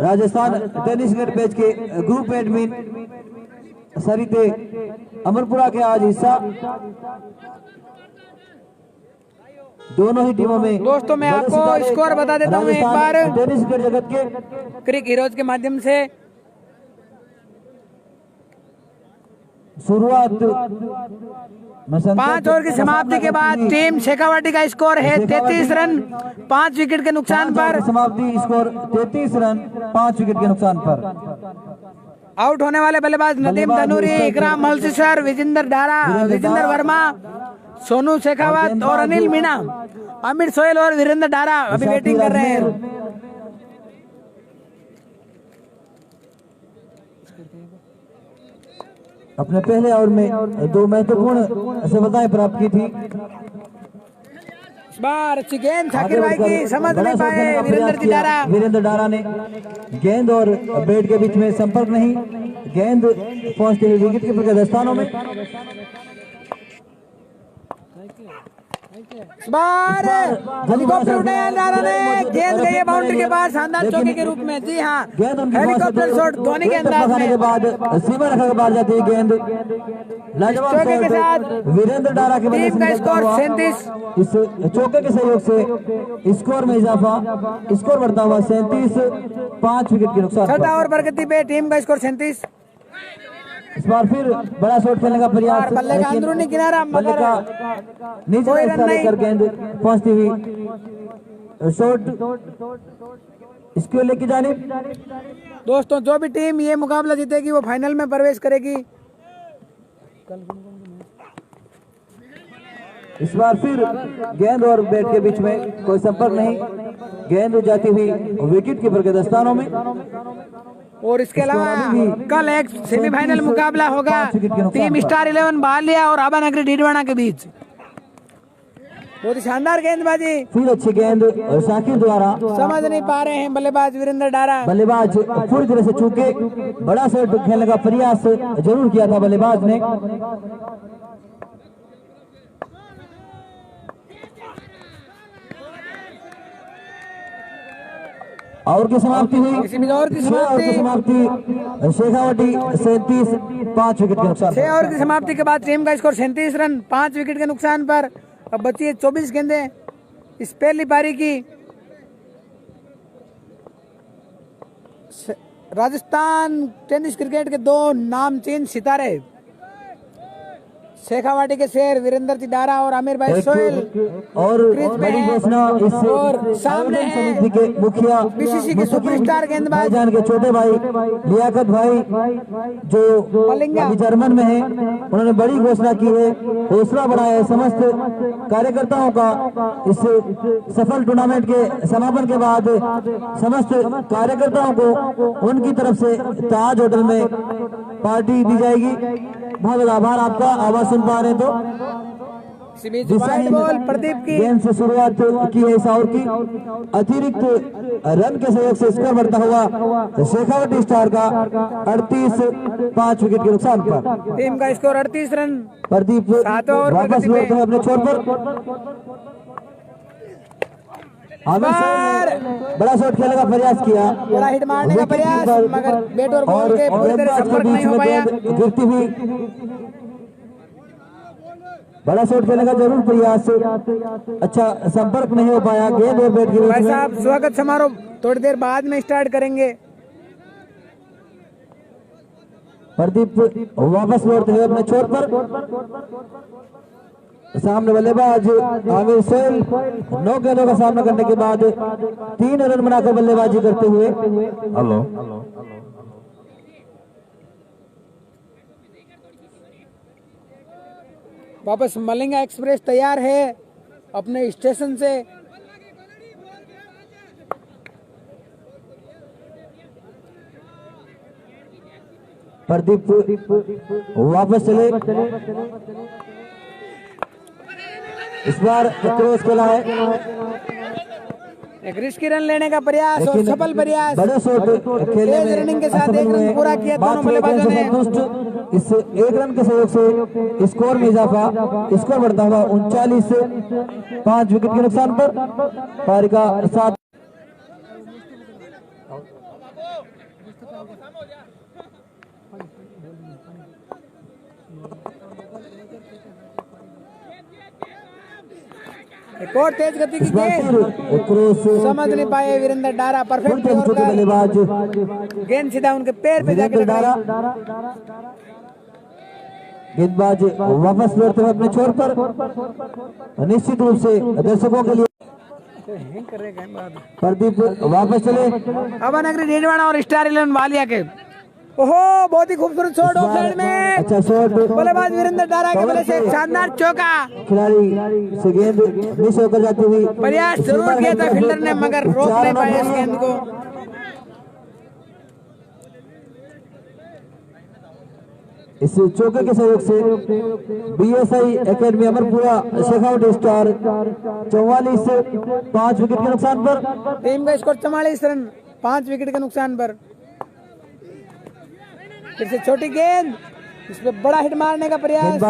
Rajasthan tennis cricket page के ग्रुप एडमिन सरिते अमरपुरा के आज हिस्सा। दोनों ही टीमों में दोस्तों, मैं आपको स्कोर बता देता हूं एक बार टेनिस क्रिकेट जगत के क्रिक हीरोज के माध्यम से। शुरुआत 5 ओवर की समाप्ति के बाद टीम शेखावाटी का स्कोर है 33 रन 5 विकेट के नुकसान पर। समाप्ति स्कोर 33 रन 5 विकेट के नुकसान पर। आउट होने वाले बल्लेबाज नदीम तनूरी, इकराम मल्सीसर, विजेंद्र वर्मा, सोनू शेखावत और अनिल मीणा। आमिर सोहेल और वीरेंद्र डारा अभी बैटिंग कर रहे हैं। अपने पहले ओवर में 2 महत्वपूर्ण सफलताएं प्राप्त की थी। इस बार अच्छी गेंद शाकिर भाई की, समझ नहीं पाए वीरेंद्र डारा ने। गेंद और बैट के बीच में संपर्क नहीं, गेंद पहुंचते हुए विकेट कीपर के दस्तानों में। इस बार हेलीकॉप्टर उठाया डारा ने, गेंद गई है बाउंड्री के बाद शानदार चौके के रूप में। जी हाँ, हेलीकॉप्टर शॉट धोनी के अंदाज में। के बाद सीमा रखा के बाद जाती है गेंद लाजवाब चौके के साथ वीरेंद्र डारा के टीम का स्कोर 37। इस चौके के सहयोग से स्कोर में इजाफा, स्कोर बढ़ता हुआ 37 5 विकेट के नुकसान। 6 ओवर प्रगति पे टीम का स्कोर 37। इस बार फिर बड़ा शॉट खेलने का प्रयास, बल्ले का अंदरूनी किनारा, बल्ले का नीचे कोई का रन नहीं। लेकर गेंद पहुंचती हुई शॉट इसको लेके जाने। दोस्तों जो भी टीम ये मुकाबला जीतेगी वो फाइनल में प्रवेश करेगी। इस बार फिर गेंद और बैट के बीच में कोई संपर्क नहीं, गेंद जाती हुई विकेट कीपर के दस्तानों में। और इसके अलावा कल एक सेमीफाइनल मुकाबला होगा टीम स्टार 11 बालिया और आबानगरी डीडवाना के बीच। बहुत ही शानदार गेंदबाजी, फिर अच्छी गेंद शाकिर द्वारा, समझ नहीं पा रहे हैं बल्लेबाज वीरेंद्र डारा। बल्लेबाज पूरी तरह से चूके, बड़ा शॉट खेलने का प्रयास जरूर किया था बल्लेबाज ने। और की समाप्ति हुई, समाप्ति शेखावटी 37, 5 विकेट के नुकसान। 6 ओवर की समाप्ति के बाद टीम का स्कोर 37 रन 5 विकेट के नुकसान पर। अब बची है 24 गेंदें इस पहली पारी की। राजस्थान टेनिस क्रिकेट के 2 नामचीन सितारे शेखावाटी के शेर वीरेंद्र जी डारा और आमिर भाई सोहेल और बड़ी घोषणा इस और सामने समिति के मुखिया बीसीसी के सुपरस्टार गेंदबाज भाईजान के छोटे भाई लियाकत भाई जो अभी जर्मन में है। उन्होंने बड़ी घोषणा की है, हौसला बढ़ाया है समस्त कार्यकर्ताओं का। इस सफल टूर्नामेंट के समापन के बाद समस्त कार्यकर्ताओं को उनकी तरफ से ताज होटल में पार्टी दी जाएगी। बहुत बहुत आभार आपका। आवाज सुन पा रहे तो प्रदीप की गेंद से शुरुआत की है इस ओवर की। अतिरिक्त रन के सहयोग से स्कोर बढ़ता हुआ शेखावटी स्टार का 38, 5 विकेट के नुकसान पर। टीम का स्कोर 38 रन। प्रदीप वापस लौटते हैं अपने छोर पर। बड़ा शॉट खेलने का प्रयास किया, बड़ा हिट मारने का प्रयास, मगर बैट और बॉल के पूरी तरह संपर्क नहीं हो पाया। गिरती हुई बड़ा शॉट खेलने का जरूर प्रयास, अच्छा संपर्क नहीं हो पाया गेंद और बैट के बीच में। भाई साहब स्वागत समारोह थोड़ी देर बाद में स्टार्ट करेंगे। प्रदीप वापस लौटते हुए अपने छोर पर। सामने बल्लेबाज आमिर सोहेल 9 गेंदों का सामना करने के बाद 3 रन बनाकर बल्लेबाजी करते हुए। हेलो वापस मलिंगा एक्सप्रेस तैयार है अपने स्टेशन से। प्रदीप वापस चले, इस बार क्रॉस खेला है। एक रिस्की रन लेने का प्रयास और सफल प्रयास, बड़े शॉट खेलने में रनिंग के साथ 1 रन पूरा किया दोनों बल्लेबाजों ने। इस 1 रन के सहयोग से स्कोर में इजाफा, स्कोर बढ़ता हुआ 39, 5 विकेट के नुकसान पर। पारी का 7 एक और तेज गति की गेंद, समझ नहीं पाए वीरेंद्र डारा। परफेक्ट बल्लेबाज गेंद सीधा उनके पैर पे जाकर डारा। गेंदबाज वापस लौटते हुए अपने छोर पर। निश्चित रूप से दर्शकों के लिए प्रदीप वापस चले। आबानगरी डीडवाना और स्टार 11 बालिया के। ओहो बहुत ही खूबसूरत शॉट ऑफ साइड में, अच्छा शॉट बल्लेबाज वीरेंद्र डारा के बल्ले से एक शानदार चौका। खिलाड़ी से गेंद मिस होकर जाती हुई, प्रयास जरूर किया था फील्डर ने मगर रोक नहीं पाया इस गेंद को। इस चौके के सहयोग से BSI academy Amarpura Shekhawati star 44, 5 wicket के नुकसान पर। टीम का स्कोर 44 रन 5 विकेट के नुकसान पर। फिर से छोटी गेंद, इसमें बड़ा हिट मारने का प्रयास,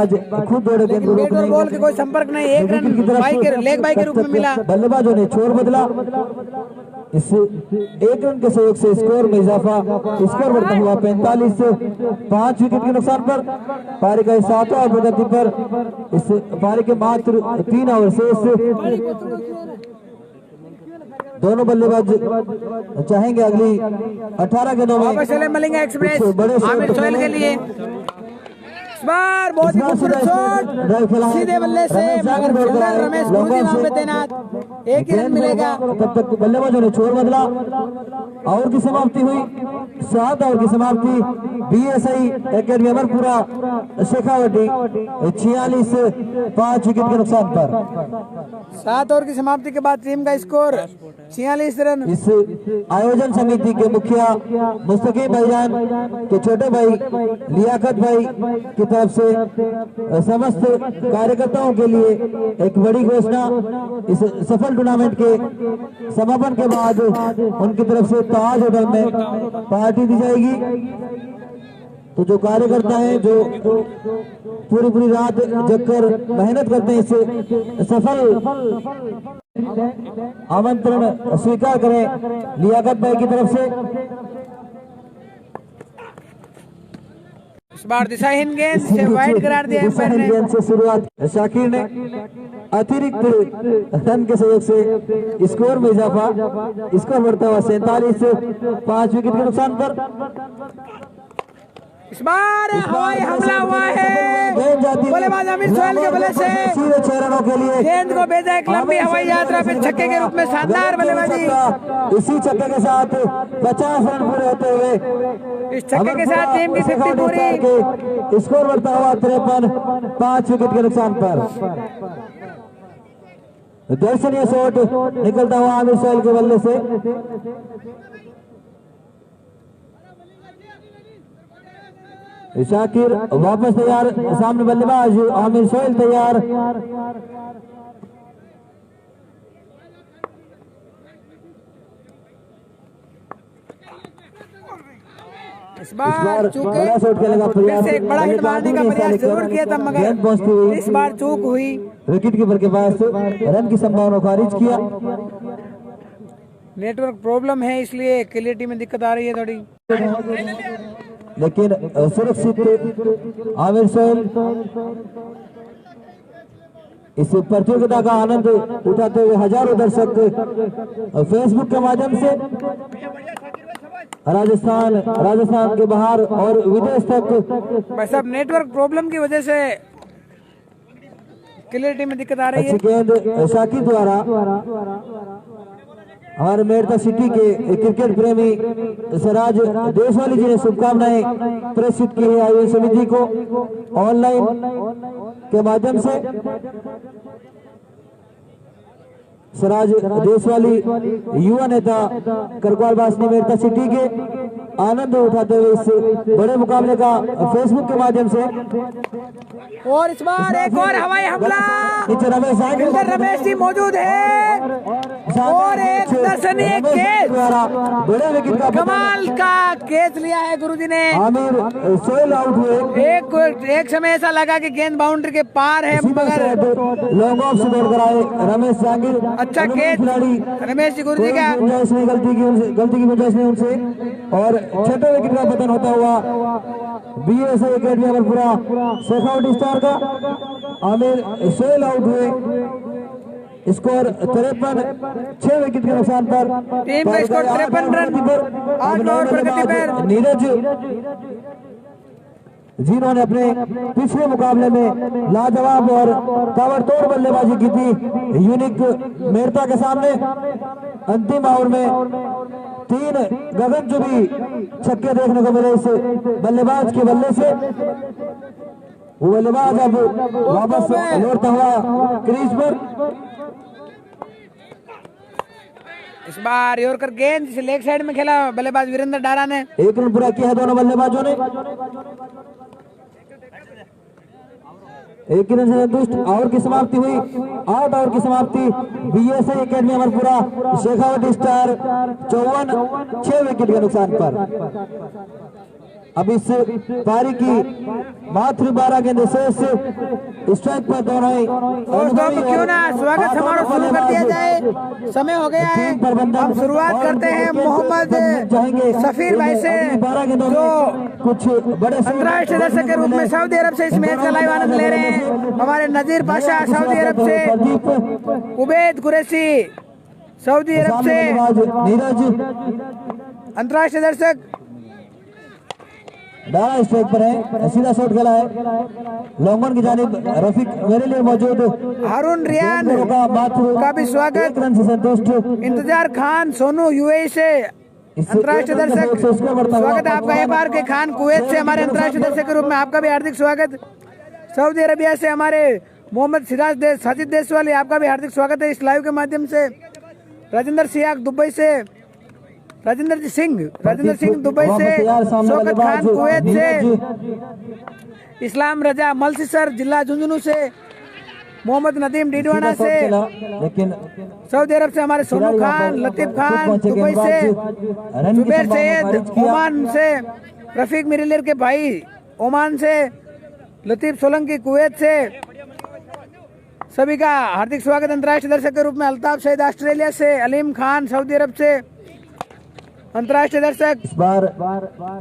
खुद दौड़े, लेकिन बैट और बॉल के कोई संपर्क नहीं। 1 रन लेग बाई के रूप में मिला। बल्लेबाजों ने छोर बदला। इस 1 रन के सहयोग से स्कोर में इजाफा, स्कोर बढ़ता हुआ 45, 5 विकेट के नुकसान पर। पारी का 7वां ओवर प्रगति पर। इस पारी के मात्र 3 ओवर शेष। दोनों बल्लेबाज चाहेंगे अगली 18 गेंदों में वापस चले मलिंगा एक्सप्रेस आमिर सोहेल के लिए। इस बार बहुत ही खूबसूरत शॉट सीधे बल्ले से, मगर फील्डर रमेश गुरुजी वहां पे तैनात। एक ही रन मिलेगा। तब तक बल्लेबाजों ने छोर बदला। ओवर की समाप्ति हुई 7 ओवर की समाप्ति। BSI academy Amarpura Shekhawati 46 5 wicket के नुकसान पर। 7 ओवर की समाप्ति के बाद टीम का स्कोर 46 रन। इस आयोजन समिति के मुखिया मुस्तकीम भाईजान के छोटे भाई लियाकत भाई की तरफ से समस्त कार्यकर्ताओं के लिए एक बड़ी घोषणा। इस सफल टूर्नामेंट के समापन के बाद उनकी तरफ से ताज होटल में पार्टी दी जाएगी। तो जो कार्यकर्ता हैं, जो पूरी रात जगकर मेहनत करते हैं, इसे सफल आमंत्रण स्वीकार करें लियाकत भाई की तरफ से। इस बार दिशाहीन गेंद से वाइड करार दिया एम्पायर ने। गेंद से शुरुआत शाकिर ने अतिरिक्त रन के सहयोग से स्कोर में इजाफा। स्कोर बढ़ता हुआ 47 5 विकेट के नुकसान पर। इस बार हवाई हमला हुआ है। बल्लेबाज आमिर सोहेल के बल्ले से सीधे 6 रनों के लिए गेंद को भेजा एक लंबी हवाई यात्रा पे छक्के के रूप में शानदार बल्लेबाजी। इसी छक्के के साथ 50 रन पूरे होते हुए इस छक्के के साथ टीम की 50 पूरी। स्कोर बढ़ता हुआ 53 5 विकेट के नुकसान पर। दर्शनीय शॉट निकलता हुआ आमिर सोहेल के बल्ले से। शाकिर वापस तैयार, सामने बल्लेबाज आमिर सोहेल तैयार। इस बार चूके बड़ा शॉट खेलेगा फिर से एक बड़ा हिट मारने का प्रयास जरूर किया था, मगर इस बार चूक हुई। विकेट कीपर के पास रन की संभावना खारिज किया। नेटवर्क प्रॉब्लम है, इसलिए क्लियरिटी में दिक्कत आ रही है थोड़ी, लेकिन सुरक्षित आमिर सोहेल इस प्रतियोगिता का आनंद उठाते हुए हजारों दर्शक फेसबुक के माध्यम से राजस्थान के बाहर और विदेश तक। भाई साहब नेटवर्क प्रॉब्लम की वजह से क्लियरिटी में दिक्कत आ रही है। अच्छी गेंद शाकिर द्वारा। हमारे मेड़ता सिटी के क्रिकेट प्रेमी सराज देशवाली जी ने शुभकामनाएं प्रेषित की है आयोजन समिति को ऑनलाइन के माध्यम से। सराज देशवाली युवा नेता करकवाल बासनी मेड़ता सिटी के आनंद उठाते हुए इस बड़े मुकाबले का फेसबुक के माध्यम से। और इस बार एक और हवाई हमला, रमेश रमेश जी मौजूद है और एक दर्शनीय कैच, बड़े विकेट का कमाल का कैच लिया है गुरुजी ने। आमिर सोहेल आउट हुए। एक समय ऐसा लगा कि गेंद बाउंड्री के पार है, मगर लॉन्ग ऑफ से दौड़ आए रमेश जहांगीर। अच्छा कैच रमेश जी गुरुजी का। गलती की गुंजाइश नहीं उनसे। और छठे विकेट का पतन होता हुआ BSI academy Amarpura Shekhawati star का आमिर सोहेल आउट हुए। स्कोर 53 6 विकेट के नुकसान पर। टीम का स्कोर 53 रन 8 ओवर प्रगति पर। नीरज जिन्होंने अपने पिछले मुकाबले में लाजवाब और ताबड़तोड़ बल्लेबाजी की थी यूनिक मेड़ता के सामने, अंतिम ओवर में 3 गगनचुंबी छक्के देखने को मिले इस बल्लेबाज के बल्ले से। वो बल्लेबाज अब वापस लौटता हुआ क्रीज पर। इस बार यॉर्कर गेंद जिसे लेग साइड में खेला बल्लेबाज वीरेंद्र डारा ने। 1 रन पूरा किया दोनों बल्लेबाजों ने। एक रन से संतुष्ट। ओवर की समाप्ति हुई 8 ओवर की समाप्ति। BSI academy Amarpura Shekhawati star 54 6 wicket के नुकसान पर। अब इस पारी की मात्र 12 गेंद शेष। स्ट्राइक पर दोनों ही क्यों ना स्वागत समारोह शुरू कर दिया जाए, समय हो गया है। हम शुरुआत करते हैं मोहम्मद सफीर भाई से, जो कुछ बड़े अंतर्राष्ट्रीय दर्शक के रूप में सऊदी अरब से इस मैच का लाइव आनंद ले रहे हैं। हमारे नजीर पाशा सऊदी अरब से, उबैद कुरैशी सऊदी अरब से, नीरज अंतर्राष्ट्रीय दर्शक डाला स्ट्राइक पर है, सीधा शॉट खेला है लॉन्ग ऑन की जानिब। रफीक मेरे लिए मौजूद हारून रियान का भी स्वागत। रन से संतुष्ट। इंतजार खान सोनू यूएई से अंतर्राष्ट्रीय दर्शक स्वागत है आपका। एबार के खान कुवैत से हमारे अंतर्राष्ट्रीय दर्शक के रूप में आपका भी हार्दिक स्वागत। सऊदी अरबिया से हमारे मोहम्मद साजिद देशवाली आपका भी हार्दिक स्वागत है इस लाइव के माध्यम से। राजेंद्र सियाक दुबई से, राजेंद्र सिंह दुबई से, शौकत खान कुवैत से, इस्लाम रजा मलसीसर जिला झुंझुनू से, मोहम्मद नदीम डीडवाना से, लेकिन सऊदी अरब से हमारे सोनू खान, लतीफ खान दुबई से, जुबैर सैयद ओमान से, रफीक मिरिलियर के भाई ओमान से, लतीफ सोलंकी कुवैत से, सभी का हार्दिक स्वागत अंतर्राष्ट्रीय दर्शक के रूप में। अल्ताफ सईद ऑस्ट्रेलिया से, अलीम खान सऊदी अरब से अंतर्राष्ट्रीय दर्शक। इस बार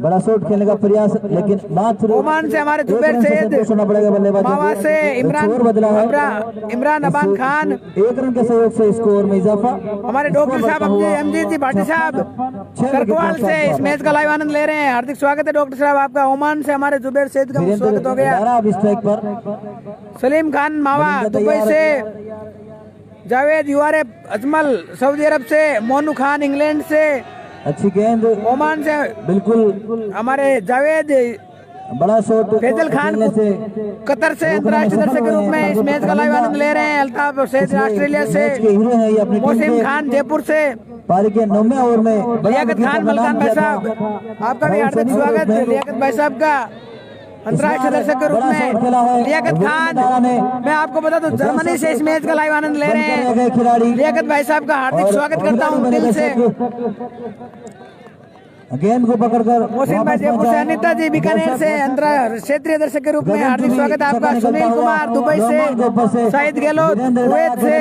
बड़ा शॉट खेलने का प्रयास, लेकिन मात्र ओमान से हमारे जुबैर सैयद, मावा से इमरान अबान खान, 1 रन के सहयोग से स्कोर में इजाफा। हमारे डॉक्टर साहब अमजीत जी भाटी साहब करकवाल से इस मैच का लाइव आनंद ले रहे हैं। हार्दिक स्वागत है डॉक्टर साहब आपका। ओमान से हमारे जुबैर सैयद का स्वागत हो गया। स्ट्राइक पर सलीम खान मावा दुबई से, जावेद युवारे अजमल सऊदी अरब से, मोनू खान इंग्लैंड से, अच्छी गेंद ओमान से बिल्कुल हमारे जावेद, बड़ा शॉट फैजल खान कतर से अंतर्राष्ट्रीय दर्शक के रूप में इस मैच का लाइव आनंद ले रहे हैं। अल्ताफ सैयद ऑस्ट्रेलिया से, हीरो है ये अपनी मोहसिन खान जयपुर से, पारी के 9वें ओवर में लियाकत खान मलकान भाई साहब आपका भी हार्दिक स्वागत। लियाकत भाई साहब का अंतर्राष्ट्रीय दर्शक के रूप में। लियाकत खान मैं आपको बता दूं जर्मनी से इस मैच का लाइव आनंद ले रहे हैं। खिलाड़ी लियाकत भाई साहब का हार्दिक स्वागत करता हूं दिल से। गेंद को पकड़कर मोहसिन भाई जयपुर से, अनिता जी बीकानेर से अंतर्राष्ट्रीय क्षेत्रीय दर्शक के रूप में हार्दिक स्वागत है आपका। सुनील कुमार दुबई से, शाहिद गहलोत कुवैत से,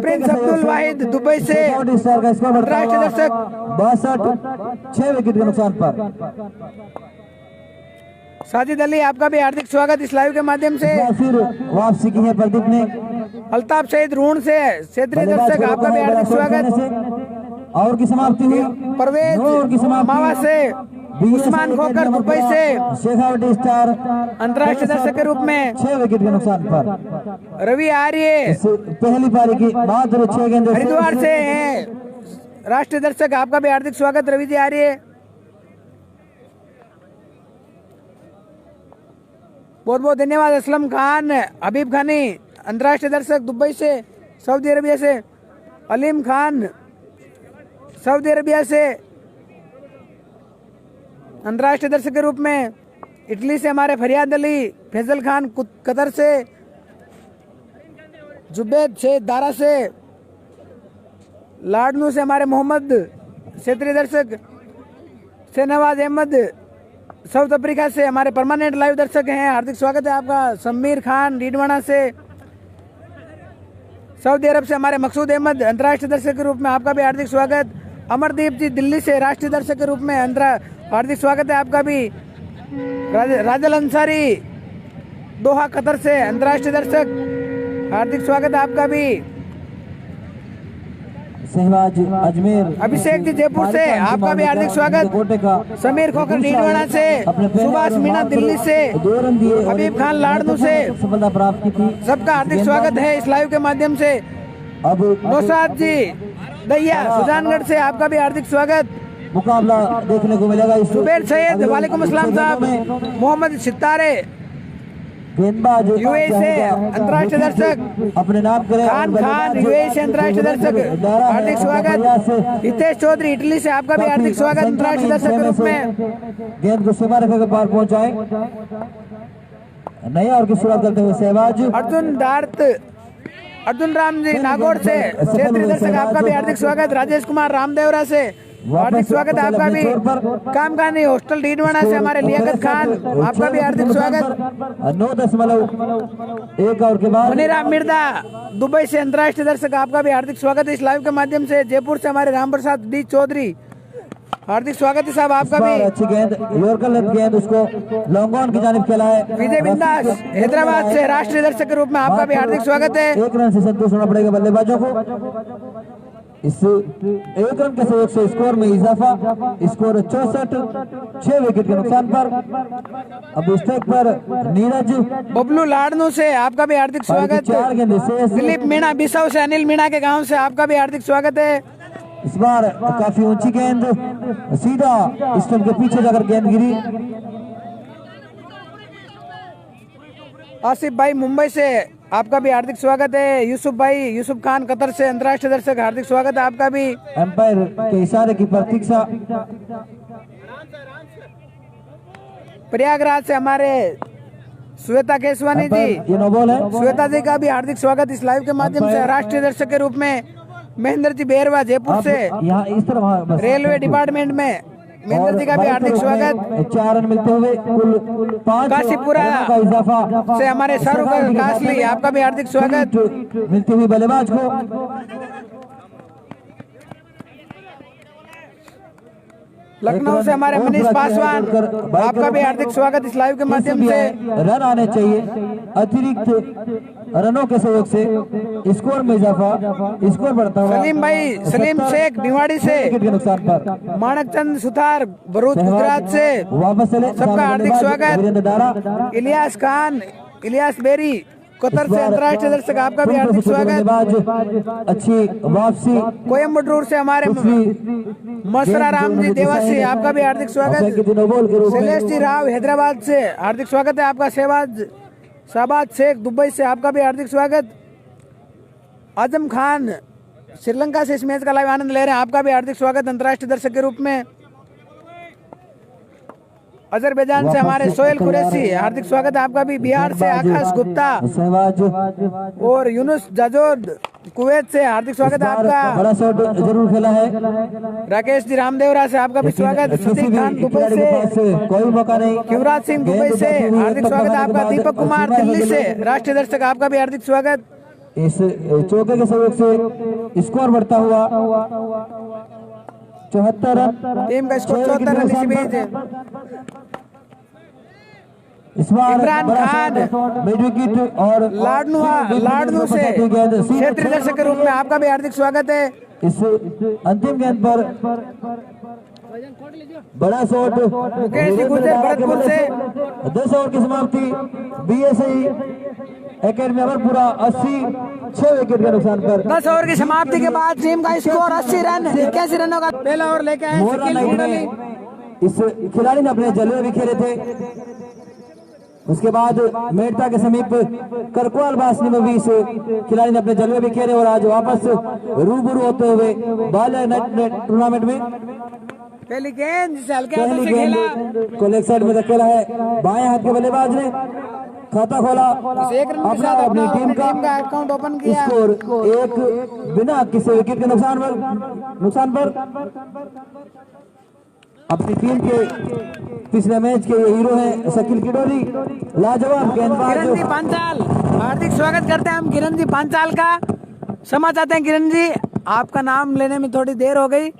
प्रिंस अब्दुल वाहिद दुबई से अंतर्राष्ट्रीय दर्शक। 62 6 विकेट के नुकसान पर। साजिद अली आपका भी हार्दिक स्वागत इस लाइव के माध्यम से। फिर वापसी की है प्रदीप ने। अल्ताफ सईद रून से क्षेत्रीय दर्शक आपका भी हार्दिक स्वागत। और की समाप्ति हुई। परवेज मावा से, उस्मान खोकर दुबई से, शेखावटी स्टार अंतर्राष्ट्रीय दर्शक के रूप में 6 विकेट के नुकसान पर। रवि आर्य पहली पारी की मात्र 6 गेंद हरिद्वार से हैं राष्ट्रीय दर्शक आपका भी हार्दिक स्वागत रवि जी आर्य। बहुत बहुत धन्यवाद। असलम खान, हबीब खानी अंतर्राष्ट्रीय दर्शक दुबई से, सऊदी अरबिया से, अलीम खान सऊदी अरबिया से अंतर्राष्ट्रीय दर्शक के रूप में। इटली से हमारे फरियाद अली, फैजल खान कतर से, जुबैद से दारा से, लाडनू से हमारे मोहम्मद क्षेत्रीय दर्शक, शहनवाज अहमद साउथ अफ्रीका से हमारे परमानेंट लाइव दर्शक हैं, हार्दिक स्वागत है आपका। समीर खान डीडवाना से, सऊदी अरब से हमारे मकसूद अहमद अंतर्राष्ट्रीय दर्शक के रूप में आपका भी हार्दिक स्वागत। अमरदीप जी दिल्ली से राष्ट्रीय दर्शक के रूप में हार्दिक स्वागत है आपका भी। राजल अंसारी दोहा कतर से अंतर्राष्ट्रीय दर्शक हार्दिक स्वागत है आपका भी। सहवाज अजमेर, अभिषेक जी जयपुर से आपका भी हार्दिक स्वागत। समीर खोकर डीडवाना से, सुभाष मीणा दिल्ली से, हबीब खान लाडनू से सफलता प्राप्त की थी। सबका हार्दिक स्वागत है इस लाइव के माध्यम से। अब नौशाद जी दैया सुजानगढ़ से आपका भी हार्दिक स्वागत। मुकाबला देखने को मिलेगा। जुबैर सैयद वालेकुम अस्सलाम साहब, मोहम्मद सितारे गेंदबाज यूएई से अंतर्राष्ट्रीय दर्शक, अपने नाम करें। खान यूएई से अंतर्राष्ट्रीय दर्शक हार्दिक स्वागत। हितेश चौधरी इटली से आपका भी हार्दिक स्वागत अंतर्राष्ट्रीय दर्शक के रूप में। गेंद को सीमा रेखा के पार पहुंचाए, नया और की शुरुआत करते हुए सहवाज। अर्जुन राम जी नागौर से क्षेत्रीय दर्शक आपका भी हार्दिक स्वागत। राजेश कुमार रामदेवरा से हार्दिक स्वागत है आपका भी। कामकानी हॉस्टल डीडवाना से हमारे लियाकत खान आपका भी हार्दिक स्वागत। 9.1 ओवर के बाद मनीराम मिर्जा दुबई से अंतर्राष्ट्रीय दर्शक आपका भी हार्दिक स्वागत है इस लाइव के माध्यम से। जयपुर से हमारे राम प्रसाद डी चौधरी हार्दिक स्वागत है साहब आपका भी। अच्छी गेंद यॉर्कर लेंथ गेंद उसको लॉन्ग ऑन की जानिब खेला है। विजय बिंदास हैदराबाद से राष्ट्रीय दर्शक के रूप में आपका भी हार्दिक स्वागत है। 1 रन से संतुष्ट होना पड़ेगा बल्लेबाजों को। इस एक रन के सहयोग से स्कोर में इजाफा, स्कोर 64, 6 विकेट के नुकसान पर। अब स्ट्राइक पर नीरज बबलू लाडनू से आपका भी हार्दिक स्वागत। 4 गेंद शेष। दिलीप मीणा बिसाऊ से, अनिल मीणा के गांव से आपका भी हार्दिक स्वागत है। इस बार काफी ऊंची गेंद सीधा स्टंप के पीछे जाकर गेंद गिरी। आसिफ भाई मुंबई से आपका भी हार्दिक स्वागत है। यूसुफ भाई, यूसुफ खान कतर से अंतर्राष्ट्रीय दर्शक, हार्दिक स्वागत है आपका भी। एम्पायर के इशारे की प्रतीक्षा। प्रयागराज से हमारे श्वेता केसवानी जी, ये नो बॉल है। श्वेता जी का भी हार्दिक स्वागत इस लाइव के माध्यम से। राष्ट्रीय दर्शक के रूप में महेंद्र जी बेरवा जयपुर से, यहाँ इस तरह रेलवे डिपार्टमेंट में महेंद्र जी का भी हार्दिक स्वागत। 4 रन मिलते हुए कुल 5 काशीपुरा का इजाफा से हमारे शाहरुख कासली, आपका भी हार्दिक स्वागत। मिलती हुई बल्लेबाज को। लखनऊ से हमारे मनीष पासवान, आपका भी हार्दिक स्वागत इस लाइव के माध्यम से। रन आने चाहिए, अतिरिक्त रनों के सहयोग से स्कोर में इजाफा, स्कोर बढ़ता हुआ। सलीम भाई, सलीम शेख भिवाड़ी से, विकेट के नुकसान पर। माणक चंद सुथार भरूच गुजरात से, वापस चले सबका हार्दिक स्वागत। इलियास खान, इलियास बेरी कतर से अंतर्राष्ट्रीय दर्शक, आपका भी हार्दिक स्वागत। अच्छी वापसी। कोयम्बटूर से हमारे मसरा राम जी देवासी, आपका भी हार्दिक स्वागत। शैलेश जी राव हैदराबाद से, हार्दिक स्वागत है आपका। शहबाज शेख दुबई से, आपका भी हार्दिक स्वागत। आजम खान श्रीलंका से इस मैच का लाइव आनंद ले रहे हैं, आपका भी हार्दिक स्वागत अंतर्राष्ट्रीय दर्शक के रूप में। अजरबैजान से हमारे सोहेल कुरैशी, हार्दिक स्वागत है आपका भी। बिहार से आकाश गुप्ता और यूनुस जाजोद कुवैत से, हार्दिक स्वागत है आपका। बड़ा शॉट जरूर खेला है। राकेश जी रामदेवरा से, आपका भी स्वागत। सतीक खान दुबई से, कोई मौका नहीं। युवराज सिंह दुबई से, हार्दिक स्वागत है आपका। दीपक कुमार दिल्ली से, राष्ट्रीय दर्शक, आपका भी हार्दिक स्वागत। इस चौके के सहयोग से स्कोर बढ़ता हुआ 74 रन। टीम का स्कोर 74 रन इसी बीच। इस बार इमरान खान मिड विकेट और लाडनू से क्षेत्रीय दर्शक के रूप में, आपका भी हार्दिक स्वागत है। इस अंतिम गेंद पर बड़ा शॉट मुकेश जी गुजर भरतपुर से। 10 ओवर की समाप्ति। बीएसई एकेडमी अमरपुरा 80, 6 विकेट के नुकसान पर। 10 ओवर की समाप्ति के बाद टीम का स्कोर 80 रन, 81 रनों का पहला ओवर लेके आए शकील किडोली। इस खिलाड़ी ने अपने जलवे बिखेरे थे। उसके बाद मेड़ता के समीप करकवाल बासनी में भी इस खिलाड़ी ने अपने जलवे बिखेरे और आज वापस रूबरू होते हुए बालिया नेट टूर्नामेंट में पहली गेंद जिसे हल्के हाथों से खेला को लेग साइड में धकेला है। बाएं हाथ के बल्लेबाज ने खाता खोला, एक रन के साथ अपनी टीम का अकाउंट ओपन किया। स्कोर 1 बिना किसी विकेट के नुकसान पर। अपनी टीम के पिछले मैच के ये हीरो हैं शकील किडोली, लाजवाब गेंदबाज। किरण जी पांचाल, हार्दिक स्वागत करते हैं हम किरण जी पांचाल का। क्षमा चाहते हैं किरण जी, आपका नाम लेने में थोड़ी देर हो गई।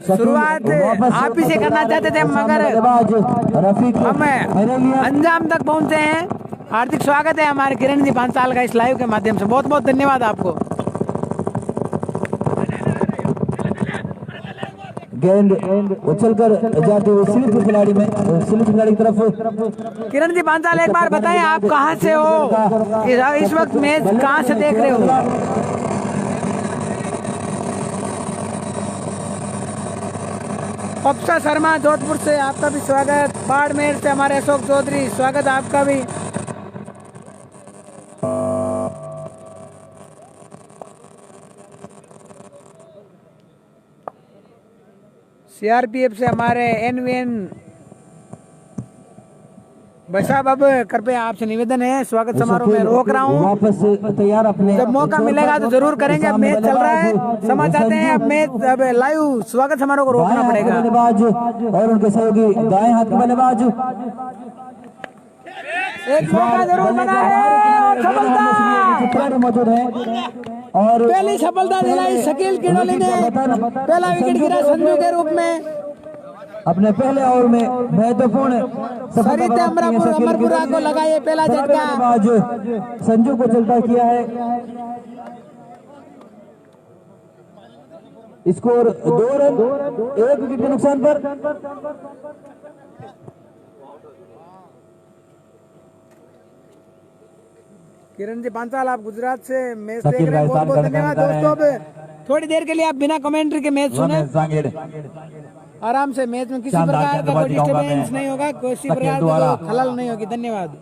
शुरुआत आप ही से करना चाहते थे मगर हम अंजाम तक पहुंचे हैं। हार्दिक स्वागत है हमारे किरण जी पांचाल का इस लाइव के माध्यम से। बहुत बहुत धन्यवाद आपको। गेंद उछलकर जाते हुए स्लिप खिलाड़ी की तरफ। किरण जी पांचाल, एक बार बताएं आप कहां से हो, इस वक्त मैच कहां से देख रहे हो? पप्सा शर्मा जोधपुर से, आपका भी स्वागत। बाड़मेर से हमारे अशोक चौधरी, स्वागत है आपका भी। सीआरपीएफ से हमारे एनवीएन भाई साहब, अब कृपया आपसे निवेदन है, स्वागत समारोह में रोक रहा हूँ। वापस तैयार अपने जब मौका मिलेगा तो जरूर करेंगे। अब मैच चल रहा है, समझ आते हैं। अब मैच, अब लाइव स्वागत समारोह को रोकना पड़ेगा। बल्लेबाज और उनके सहयोगी दाएं हाथ के बल्लेबाज। एक मौका जरूर बना है और सफलता मौजूद है और पहली सफलता दिलाई शकील किडोली ने। पहला विकेट गिरा संजू के रूप में। अपने पहले ओवर में महत्वपूर्ण सरित अमरपुरा को लगा ये पहला झटका। संजू को चलता किया है। स्कोर 2 रन 1 विकेट के नुकसान पर। किरण जी पांचाल, आप गुजरात से मैच देख रहे हैं, बहुत बहुत धन्यवाद दोस्तों। अब थोड़ी देर के लिए आप बिना कमेंट्री के मैच सुने, आराम से। मैच में किसी प्रकार का कोई डिस्टर्बेंस नहीं होगा, किसी प्रकार का खलल नहीं होगी। धन्यवाद।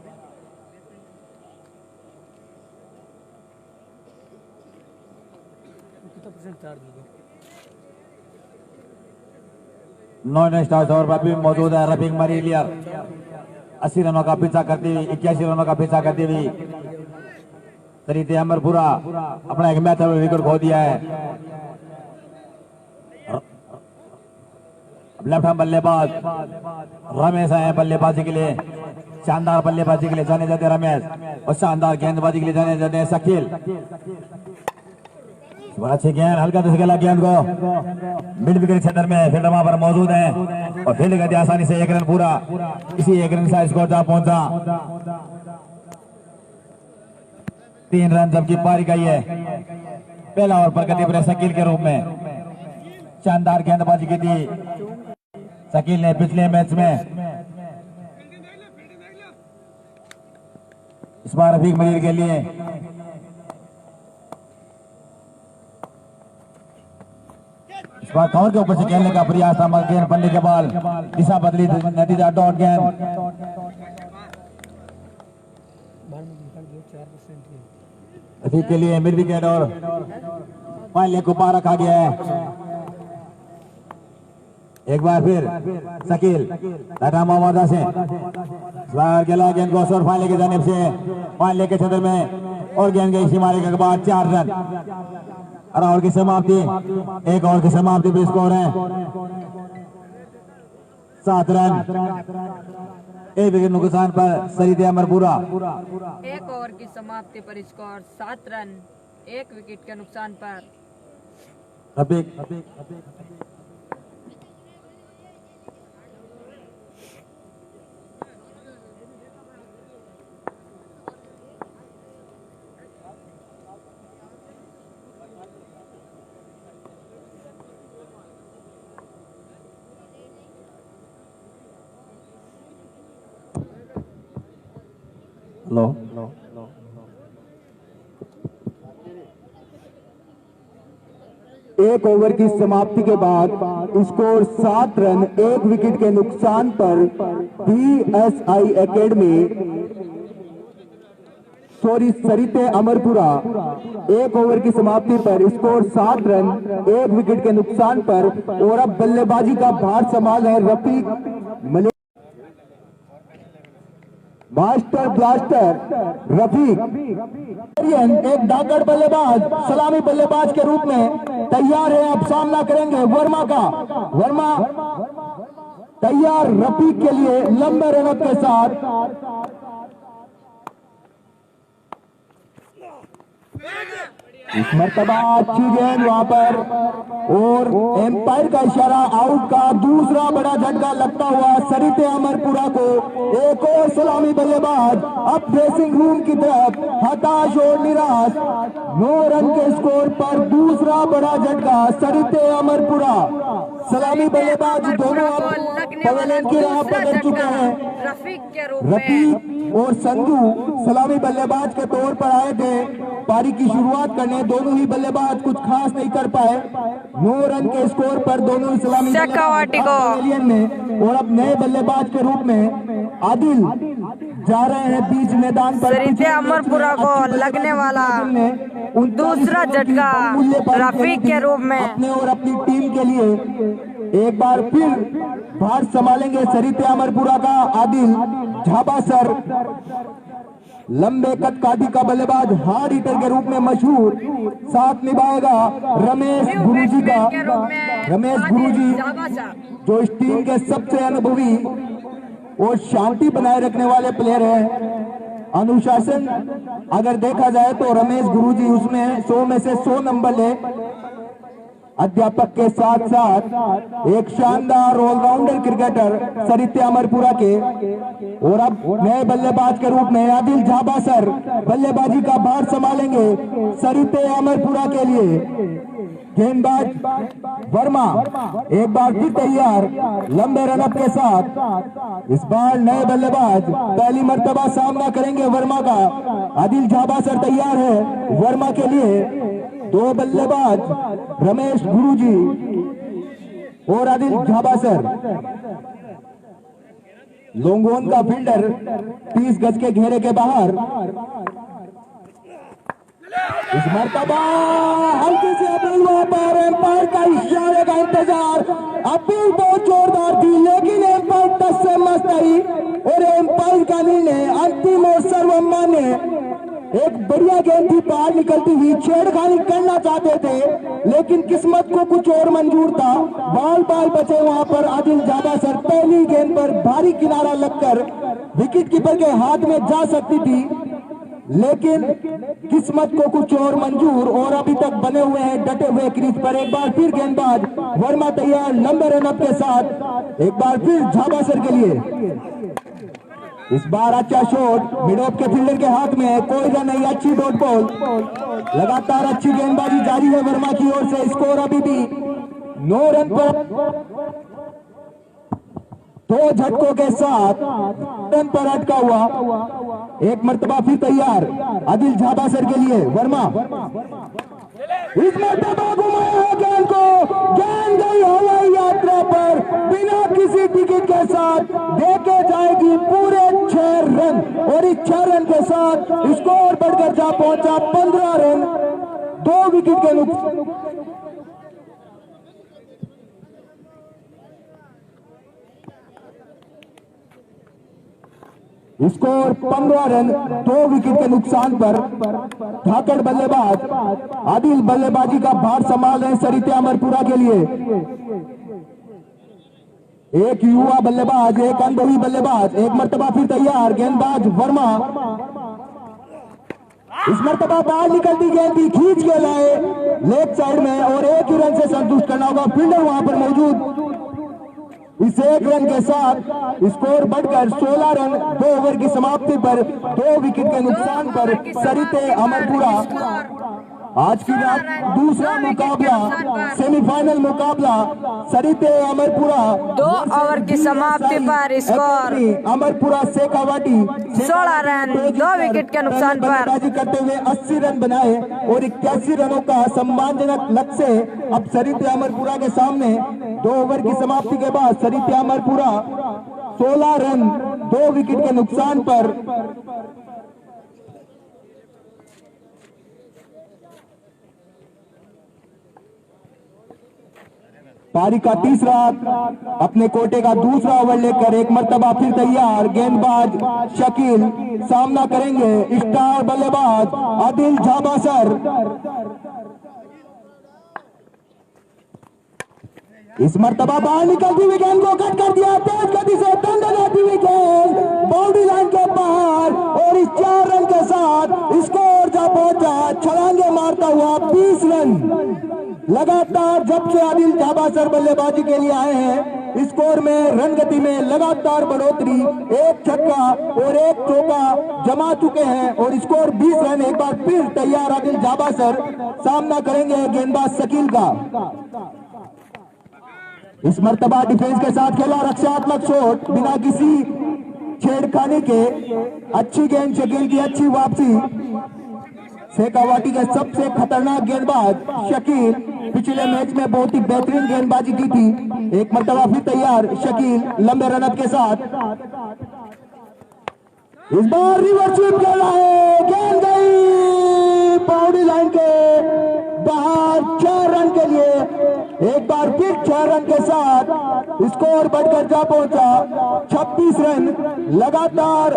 नॉन स्टार्स ओवर पर भी मौजूद है रफीक मरीलियर। 80 रनों का पीछा करती हुई, 81 रनों का पीछा करती हुई सरिता अमरपुरा अपना एक मैच में विकेट खो दिया है। लेफ्ट हैंड बल्लेबाज रमेश है बल्लेबाजी के लिए, शानदार बल्लेबाजी के लिए जाने जाते हैं रमेश, और शानदार गेंदबाजी के लिए जाने जाते हैं शकील। बड़ा अच्छी गेंद, हल्का से खेला गेंद को मिड विकेट क्षेत्र में, फील्डर वहां पर मौजूद है और फील्ड करती आसानी से 1 रन पूरा। इसी 1 रन का स्कोर जहां पहुंचा 3 रन जबकि पारी गई है। पहला ओवर पर गति पर शकील के रूप में शानदार गेंदबाजी की थी शकील ने पिछले मैच में। इस बार रफीक मलिर के लिए इस बार कवर के ऊपर से खेलने का प्रयास था, मगर गेंद पड़ने के बाद दिशा बदली, नतीजा डॉट गेंद। रफीक के लिए मिड विकेट और पाले को पार रखा गया है। एक बार फिर शकील टाटा मोहम्मद से गेला गेंद को असर फाइले की जानिब से, फाइले के क्षेत्र में और गेंद गई सीमारे के बाद 4 रन। और ओवर की समाप्ति, एक ओवर की समाप्ति पर स्कोर है 7 रन 1 विकेट नुकसान पर सरिता अमरपुरा। एक ओवर की समाप्ति पर स्कोर 7 रन 1 विकेट के नुकसान पर। रफीक लो एक ओवर की समाप्ति के बाद स्कोर 7 रन 1 विकेट के नुकसान पर PSI एकेडमी सरिता अमरपुरा। एक ओवर की समाप्ति पर स्कोर 7 रन 1 विकेट के नुकसान पर। और अब बल्लेबाजी का भार संभाल है रफीक मलिर। मास्टर ब्लास्टर रफीक एक डाकड़ बल्लेबाज, सलामी बल्लेबाज के रूप में तैयार है। अब सामना करेंगे वर्मा का। वर्मा तैयार रफीक के लिए लंबे रनअप के साथ। इस मर्तबा अच्छी गेंद वहां पर, और एम्पायर का इशारा आउट का दूसरा बड़ा झटका लगता हुआ सरिता अमरपुरा को। एक और सलामी बल्लेबाज अब ड्रेसिंग रूम की तरफ, हताश और निराश। 9 रन के स्कोर पर दूसरा बड़ा झटका सरिता अमरपुरा। सलामी बल्लेबाज दोनों अब पवेलियन की राह पकड़ चुके हैं। रफीक और संधू सलामी बल्लेबाज के तौर पर आए थे पारी की शुरुआत करने। दोनों ही बल्लेबाज कुछ खास नहीं कर पाए। 9 रन के स्कोर पर दोनों ही सलामी पवेलियन में। और अब नए बल्लेबाज के रूप में आदिल जा रहे हैं बीच मैदान पर। सरिता अमरपुरा को लगने वाला दूसरा झटका रफीक के रूप में अपने और अपनी टीम के लिए एक बार फिर भार संभालेंगे सरिता अमरपुरा का आदिल झाबासर। लंबे कद काठी का बल्लेबाज, हार्ड हिटर के रूप में मशहूर। साथ निभाएगा रमेश गुरुजी का। रमेश गुरुजी जो इस टीम के सबसे अनुभवी और शांति बनाए रखने वाले प्लेयर हैं। अनुशासन अगर देखा जाए तो रमेश गुरुजी उसमें 100 में से 100 नंबर ले। अध्यापक के साथ साथ एक शानदार ऑलराउंडर क्रिकेटर सरिता अमरपुरा के। और अब नए बल्लेबाज के रूप में आदिल झाबासर बल्लेबाजी का भार संभालेंगे सरिता अमरपुरा के लिए। गेंदबाज वर्मा एक बार फिर तैयार लंबे रनअप के साथ। इस बार नए बल्लेबाज पहली मर्तबा सामना करेंगे वर्मा का। आदिल झाबासर तैयार है वर्मा के लिए। दो बल्लेबाज रमेश गुरुजी और आदिल झाबासर। लोंगोन का फील्डर 30 गज के घेरे के बाहर। इस मर्तबा हल्की सी अपील वहां पर एम्पायर का इशारे का इंतजार। अपील बहुत जोरदार थी लेकिन एम्पायर टच से मस्त आई और एम्पायर का निर्णय अंतिम और सर्वमान्य। एक बढ़िया गेंद थी बाहर निकलती हुई, छेड़खानी करना चाहते थे लेकिन किस्मत को कुछ और मंजूर था। बाल बाल बचे वहां पर आदिल झाबासर। पहली गेंद पर भारी किनारा लगकर विकेट कीपर के हाथ में जा सकती थी लेकिन किस्मत को कुछ और मंजूर और अभी तक बने हुए हैं डटे हुए क्रीज पर। एक बार फिर गेंदबाज वर्मा तैयार लंबे रनअप के साथ। एक बार फिर झाबासर के लिए। इस बार अच्छा शॉट मिड ऑफ के फील्डर के हाथ में, कोई रन नहीं, अच्छी डॉट बॉल। लगातार अच्छी गेंदबाजी जारी है वर्मा की ओर से। स्कोर अभी भी 9 रन पर 2 झटकों के साथ रन पर अटका हुआ। एक मर्तबा फिर तैयार आदिल झाबासर के लिए वर्मा। इस मर्तबा घुमाया है गेंद को, गेंद गई हवाई यात्रा पर बिना किसी टिकट के साथ देके जाएगी पूरे 6 रन और इस 6 रन के साथ स्कोर बढ़कर जा पहुंचा 15 रन। 2 विकेट के नुकसान। स्कोर 15 रन 2 विकेट के नुकसान पर। धाकड़ बल्लेबाज आदिल बल्लेबाजी का भार संभाल रहे सरिते अमरपुरा के लिए। एक युवा बल्लेबाज, एक अनुभवी बल्लेबाज। एक मर्तबा फिर तैयार गेंदबाज वर्मा। इस मर्तबा बाहर निकलती गेंद थी, खींच के लाए लेग साइड में और एक ही रन से संतुष्ट करना होगा। फील्डर वहां पर मौजूद। इस 1 रन के साथ स्कोर बढ़कर 16 रन 2 ओवर की समाप्ति पर 2 विकेट के नुकसान पर सरिते अमरपुरा। आज की रात दूसरा मुकाबला, सेमीफाइनल मुकाबला सरिते अमरपुरा। 2 ओवर की समाप्ति पर score Amarpura Shekhawati 16 run 2 wicket के नुकसान पर बल्लेबाजी करते हुए 80 रन बनाए और 81 रनों का सम्मानजनक लक्ष्य से अब सरिते अमरपुरा के सामने। 2 ओवर की समाप्ति के बाद सरिते अमरपुरा 16 रन 2 विकेट के नुकसान पर पारी का तीसरा अपने कोटे का दूसरा ओवर लेकर एक मर्तबा फिर तैयार गेंदबाज शकील सामना करेंगे स्टार बल्लेबाज आदिल झाबासर। इस मर्तबा बाहर निकलती हुई गेंद को कट कर दिया, तेज गति से दंडन आती हुई गेंद बाउंड्री लाइन के बाहर और इस 4 रन के साथ स्कोर जा पहुंचा छलांगे मारता हुआ 20 रन। लगातार जब से आदिल झाबासर बल्लेबाजी के लिए आए हैं स्कोर में रन गति में लगातार बढ़ोतरी। 1 छक्का और 1 चौका जमा चुके हैं और स्कोर 20 रन। एक बार फिर तैयार आदिल झाबासर सामना करेंगे गेंदबाज शकील का। इस मर्तबा डिफेंस के साथ खेला रक्षात्मक शॉट बिना किसी छेड़खानी के। अच्छी गेंद शकील की, अच्छी वापसी। शेखावाटी के सबसे खतरनाक गेंदबाज शकील पिछले मैच में बहुत ही बेहतरीन गेंदबाजी की थी। एक मर्तबा फिर तैयार शकील लंबे रनअप के साथ। इस बार रिवर्स स्वीप खेला है, गेंद गई बाउंड्री लाइन के बाहर 6 रन के लिए। एक बार फिर 6 रन के साथ स्कोर बढ़कर जा पहुंचा 26 रन। लगातार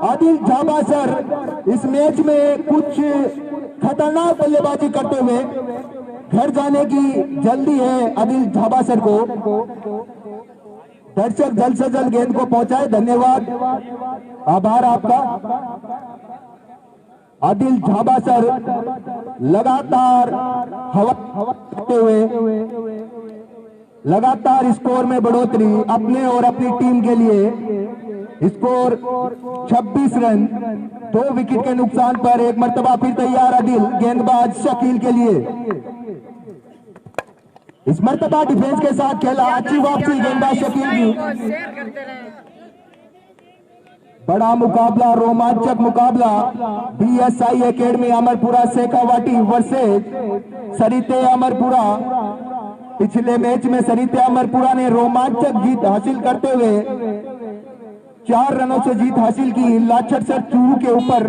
आदिल झाबासर इस मैच में कुछ खतरनाक बल्लेबाजी करते हुए घर जाने की जल्दी है आदिल झाबासर को। दर्शक जल्द से जल्द गेंद को पहुंचाए, धन्यवाद, आभार आपका। आदिल झाबासर लगातार हवा करते हुए लगातार स्कोर में बढ़ोतरी अपने और अपनी टीम के लिए। स्कोर 26 रन 2 विकेट के नुकसान पर। एक मर्तबा फिर तैयार आदिल गेंदबाज शकील के लिए। इस मर्तबा डिफेंस के साथ खेला, अच्छी वापसी गेंदबाज शकील की। बड़ा मुकाबला, रोमांचक मुकाबला, BSI academy Amarpura Shekhawati versus सरिते अमरपुरा। पिछले मैच में सरिते अमरपुरा ने रोमांचक जीत हासिल करते हुए 4 रनों से जीत हासिल की लाछड़ सर चूरू के ऊपर।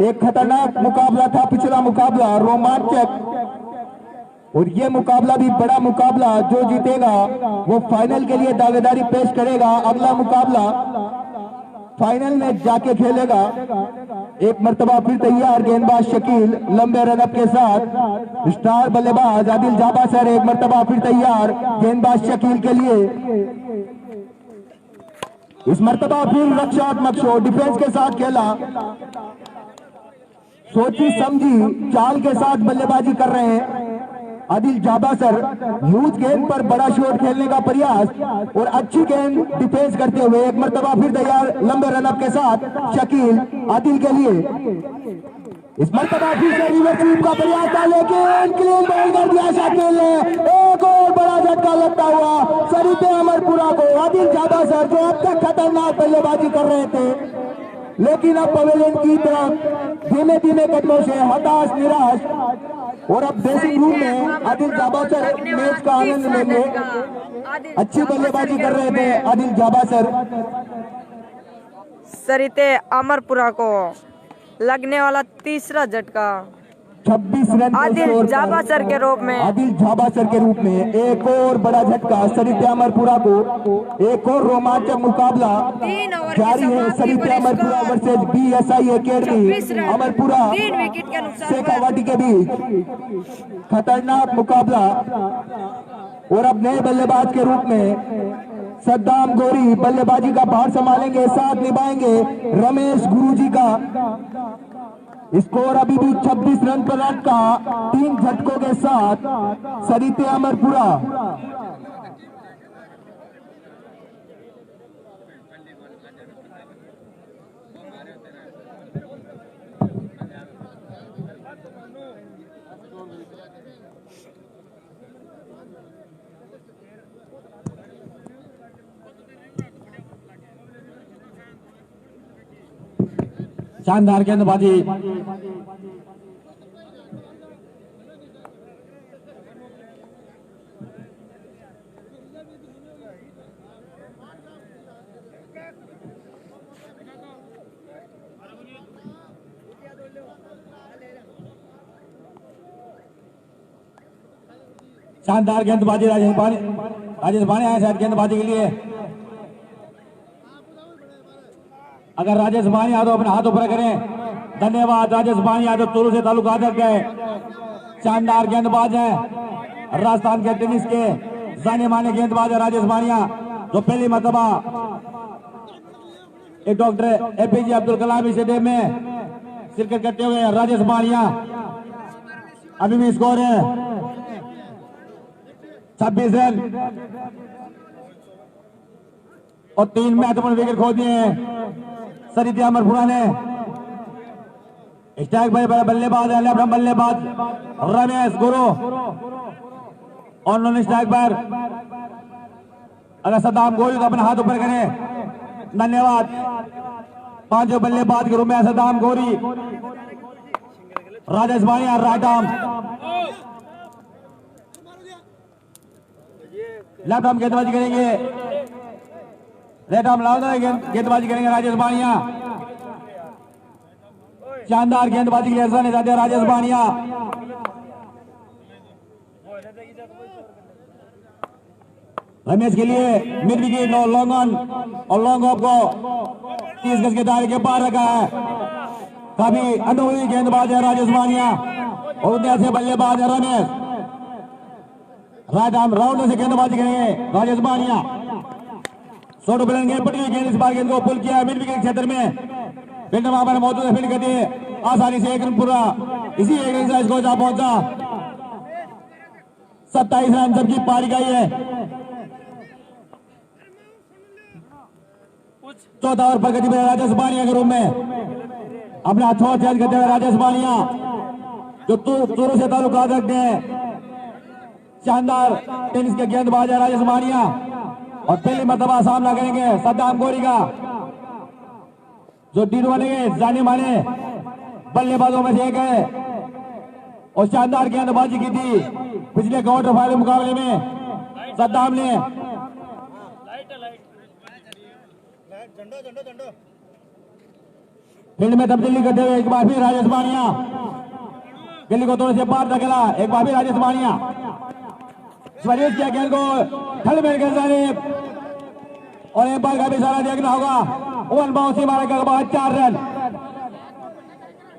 एक खतरनाक मुकाबला था पिछला मुकाबला, रोमांचक, और ये मुकाबला भी बड़ा मुकाबला। जो जीतेगा वो फाइनल के लिए दावेदारी पेश करेगा। अगला मुकाबला फाइनल में जाके खेलेगा। एक मर्तबा फिर तैयार गेंदबाज शकील लंबे रनअप के साथ। स्टार बल्लेबाज आदिल जाबा सर एक मर्तबा फिर तैयार गेंदबाज शकील के लिए। इस मर्तबा फिर रक्षात्मक शॉट डिफेंस के साथ खेला, सोची समझी चाल के साथ बल्लेबाजी कर रहे हैं आदिल जाबा सर। यूज गेंद पर बड़ा शॉट खेलने का प्रयास और अच्छी गेंद डिफेंस करते हुए एक मर्तबा फिर तैयार लंबे रनअप के साथ शकील आदिल के लिए। इस मर्तबा फिर से रिवर्स स्वीप का प्रयास था, लेकिन क्लीन बॉल कर दिया शकील ने। एक और बड़ा झटका लगता हुआ सरिते अमरपुरा को। आदिल जाबा सर जो अब तक खतरनाक बल्लेबाजी कर रहे थे, लेकिन अब पवेलियन की तरफ धीमे धीमे कदमों से हताश निराश, और अब ड्रेसिंग रूम में आदिल जाबा सर मैच का आनंद लेंगे। अच्छी बल्लेबाजी कर रहे थे आदिल जाबा सर। सरिते अमरपुरा को लगने वाला तीसरा झटका 26 रन आदिल जाबा सर के रूप में। आदिल जाबा सर के रूप में एक और बड़ा झटका सरिते अमरपुरा को। एक और रोमांचक मुकाबला जारी है सरिते Amarpura versus BSI academy Amarpura Shekhawati के बीच। खतरनाक मुकाबला, और अब नए बल्लेबाज के रूप में सद्दाम गोरी बल्लेबाजी का भार संभालेंगे, साथ निभाएंगे रमेश गुरुजी का। स्कोर अभी भी 26 रन पर रन का 3 झटकों के साथ सरिते अमरपुरा। शानदार गेंदबाजी, शानदार गेंदबाजी राजेश बानी आए शायद गेंदबाजी के लिए। अगर राजेश बानी यादव अपने हाथ ऊपर करें। धन्यवाद राजेश बानी यादव चूरू से ताल्लुक अदर गए, शानदार गेंदबाज हैं। राजस्थान के टेनिस के जाने माने गेंदबाज है राजेश बानिया, जो पहली मरतबा एक doctor APJ Abdul Kalam stadium में शिरकत करते हुए राजेश बानिया। अभी भी स्कोर है 26 रन और 3 महत्वपूर्ण विकेट खो दिए हैं सरिते अमरपुरा ने। स्ट्राइक बाय बल्लेबाज है लेफ्ट बल्लेबाज रमेश गुरु, और नॉन स्ट्राइक पर अगर सद्दाम गोरी तो अपने हाथ ऊपर करें। धन्यवाद। 5 बल्लेबाज के रूप में सद्दाम गोरी, राजेश बानिया राइट आर्म, लेफ्ट आर्म गेंदबाजी करेंगे, लेफ्ट आर्म गेंदबाजी करेंगे राजेश बानिया। शानदार गेंदबाजी के लिए जाते हैं राजेश बानिया। रमेश के लिए मिड विकेट और लॉन्ग ऑन और लॉन्ग ऑफ को 30 गज के दायरे के पार रखा है। काफी अनुभवी गेंदबाज है राजेश बानिया, और उतने अच्छे बल्लेबाज है रमेश। राइट आर्म राउंड से गेंदबाजी करेंगे राजेश बानिया। शॉर्ट ओपनिंग पटी हुई गेंद, इस बार गेंद को पुल किया मिड विकेट क्षेत्र में। फील्डर वहां पर मौजूद है, फील्ड करती है आसानी से 1 रन पूरा। इसी 1 रन से स्कोर जा पहुंचा 27 रन जबकि पारी गई है। चौथा ओवर प्रगति में राजेश बानिया के रूप में अपना अच्छा चेंज करते हुए राजेश बानिया, जो चूरू से ताल्लुक रखते हैं। शानदार टेनिस के गेंदबाज है राजेश मानिया और पहली मर्तबा सामना करेंगे सद्दाम गोरी का, जो टीम बनेंगे जाने माने बल्लेबाजों में से एक है और शानदार गेंदबाजी की थी पिछले क्वार्टर फाइनल मुकाबले में सद्दाम ने। फील्ड में तब्दीली करते हुए एक बार फिर राजेश मानिया गिल्ली को थोड़े से बाहर धकेला, एक बार फिर राजेश मानिया स्वदेश किया गेंद को थलमेल के जानिब और एक बार का भी इशारा देखना होगा। ओवन बाउंसी मारने के बाद 4 रन,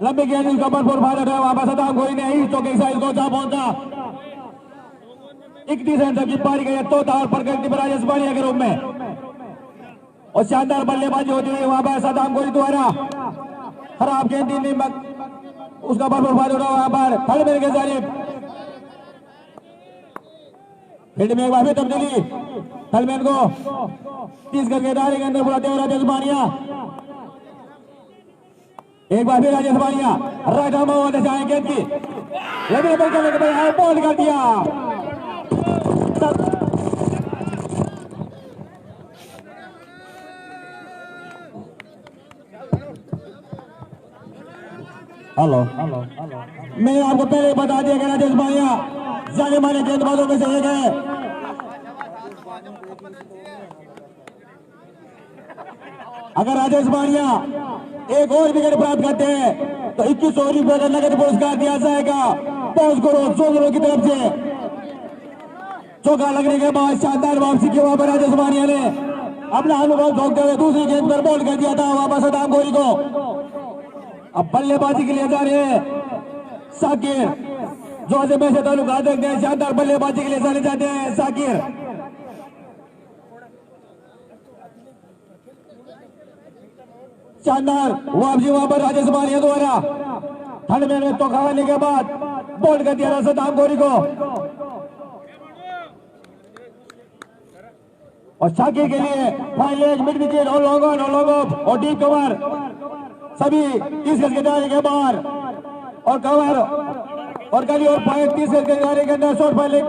लंबी गेंद उसका भरपूर फायदा उठाया, वहां पर सद्दाम गोरी ने इस चौके साइड को जा पहुंचा 31 रन तक की पारी गई तो और प्रगति पर राजेश मानिया के रूप में और शानदार बल्लेबाजी होती हुई वहां पर सद्दाम गोरी द्वारा खराब गेंद उसका भरपूर फायदा उठाया, वहां पर थलमेल के जानिब फील्ड में एक बार फिर तब्दीली, थलमेल को 30 करके दायरे के अंदर बुलाते हुए राजेश मानिया, एक बार फिर राजेश मानिया राइट आर्म होने से आए गेंद की बॉल कर दिया। हेलो मैंने आपको पहले बता दिया कि राजेश मानिया जाने माने गेंदबाजों में से एक है। अगर राजेश मानिया एक और विकेट प्राप्त करते हैं तो 2100 रुपए का नगद पुरस्कार दिया जाएगा पहुंच करो सोजरों की तरफ से। चौका लगने के बाद शानदार वापसी की वहां पर राजेश मानिया ने अपना अनुभव झोंकते हुए दूसरी गेंद पर बॉल कर दिया था वापस सद्दाम गोरी को। अब बल्लेबाजी के लिए जा रहे हैं साकिर, जो अजमेर से ताल्लुकात रखते हैं, शानदार बल्लेबाजी के लिए जाने जाते हैं साकिर। शानदार वापसी वहां पर राजेश मानिया द्वारा थलमेल में तो खाने के बाद बॉल कर दिया सद्दाम गोरी को और शाकिर के लिए फाइन लेग मिड विकेट और लॉन्ग ऑन और लॉन्ग ऑफ और डीप कवर सभी 30 गज के दायरे के बाहर और कवर और गली और फाइन 30 गज के दायरे के अंदर शॉर्ट फाइन लेग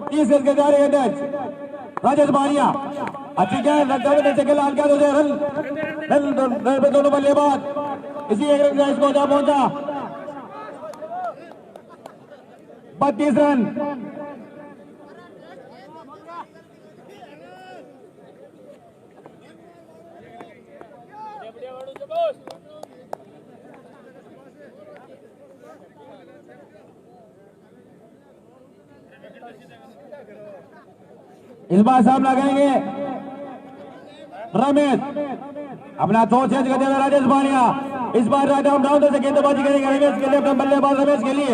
30 गज के दायरे के अंदर राजेश मानिया अच्छी गेंद लाल क्या रन दोनों बल्लेबाज इसी एक रन को जा पहुंचा 32 रन। इस बार सामना करेंगे रमेश, अपना थ्रो चेंज करते हुए राजेश मानिया इस बार राइट आर्म डाउन से गेंदबाजी करेंगे रमेश के लिए, अपना बल्लेबाज रमेश के लिए।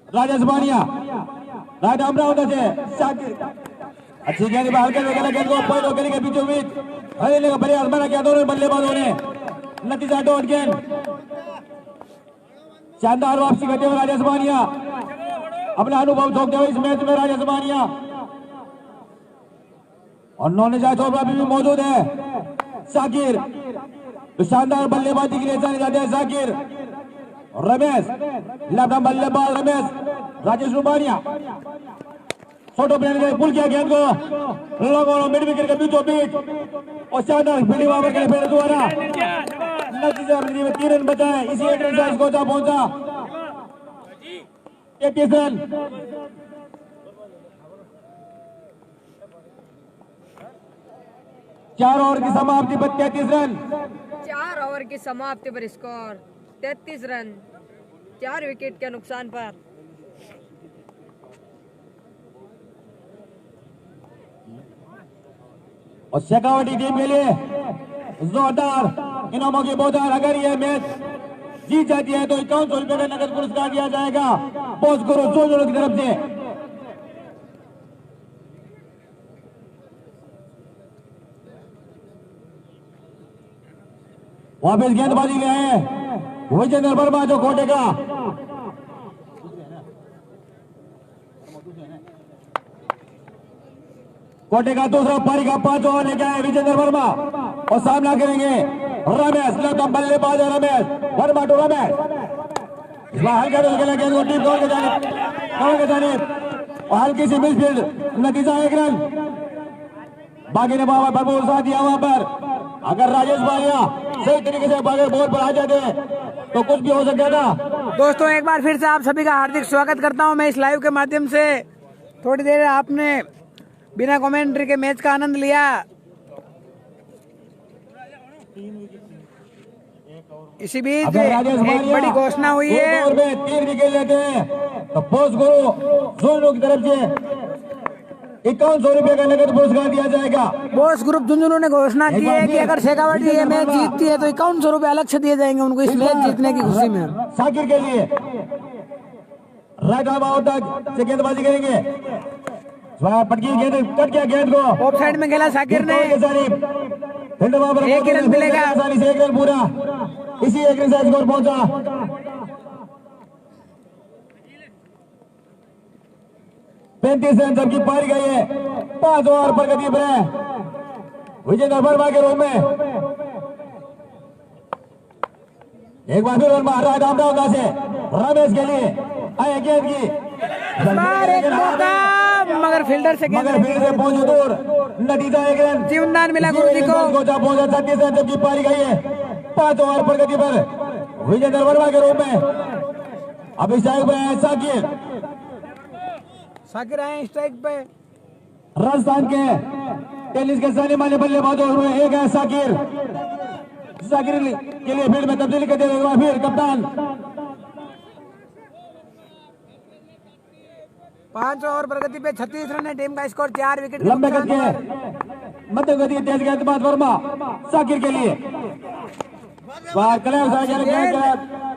राजेश मानिया राइट आर्म डाउन से अच्छी गेंद गेंद को पॉइंट करने के बीचों बीच हरेने का प्रयास बना किया दोनों बल्लेबाजों ने, नतीजा डॉट गेंद। शानदार वापसी करते हुए राजेश मानिया अपना अनुभव झोंकते हुए इस मैच में राजेश मानिया और नौनिजा चोपड़ा भी मौजूद है साकिर, तो शानदार बल्लेबाजी के लिए जाने जाते हैं साकिर और रमेश लेफ्ट आर्म बल्लेबाज रमेश राजेश मानिया फोटो पुल किया गेंद को लोगों मिड विकेट के बीचों बीच और शानदार फील्डिंग वहां पर फेर द्वारा नतीजा 3 रन बचाए, इसी एक रन से इसको जा पहुंचा 33 रन। चार ओवर की समाप्ति पर 33 रन, 4 ओवर की समाप्ति पर स्कोर 33 रन, 4 विकेट के नुकसान पर। और शेखावटी टीम के लिए जोरदार इनामों की बौछार। अगर यह मैच जीत जाती है तो 5100 रुपए का नगद पुरस्कार दिया जाएगा पोस्ट करो जोजों की तरफ से। वापस गेंदबाजी ले आए विजेंद्र वर्मा जो कोटे का दूसरा पारी का 5 ओवर लेके आए विजेंद्र वर्मा और सामना करेंगे रमेश लतम बल्लेबाज है रमेश वर्मा टू रमेश इस बार हल्का खेला गेंद को टीम कौन के जानिब और हल्की सी मिडफील्ड नतीजा 1 रन बाकी ने भरपूर साथ दिया वहां पर। अगर राजेश बालिया सही तरीके से बगैर बॉल पर आ जाते तो कुछ भी हो सकता था। दोस्तों एक बार फिर से आप सभी का हार्दिक स्वागत करता हूं मैं इस लाइव के माध्यम से। थोड़ी देर आपने बिना कमेंट्री के मैच का आनंद लिया। इसी बीच एक बड़ी घोषणा हुई है। 3 विकेट लेते हैं तो बोस गुरु जोनों की तरफ से 5100 रुपए का नगद पुरस्कार दिया जाएगा। बोस ग्रुप झुंझुनू ने घोषणा की है कि अगर शेखावटी ये मैच जीतती है तो 5100 रुपए अलग से दिए जाएंगे उनको इस मैच जीतने की खुशी में। साकिर के लिए राइट आर्म आउट तक से गेंदबाजी करेंगे। पटकी गेंद कट गया गेंद को ऑफ साइड में खेला साकिर ने। एक ही रन मिलेगा। आसानी से 1 रन पूरा इसी 1 रन से स्कोर पहुंचा। 35 रन जबकि पारी गई है 5 ओवर पर गति पर है विजेंद्र वर्मा के रूप में। एक बार फिर वर्मा राइट आर्म डाउन से रमेश के लिए आए गेंद की एक मौका मगर फील्डर से पहुंचे दूर नतीजा 1 रन जीवनदान मिला गुरु जी को। पहुंचा 36 रन जबकि पारी गई है 5 ओवर पर गति पर विजेंद्र वर्मा के रूप में। अभी स्ट्राइक पर है साकिर आए स्ट्राइक पे। राजस्थान के टेनिस के जाने माने बल्लेबाजों में एक है साकिर के लिए फील्ड में तब्दीली कर देगा फिर कप्तान। 5 ओवर प्रगति पे 36 रन है टीम का स्कोर 4 विकेट लंबे गति है मध्य गति तेज गेंदबाज वर्मा साकिर के लिए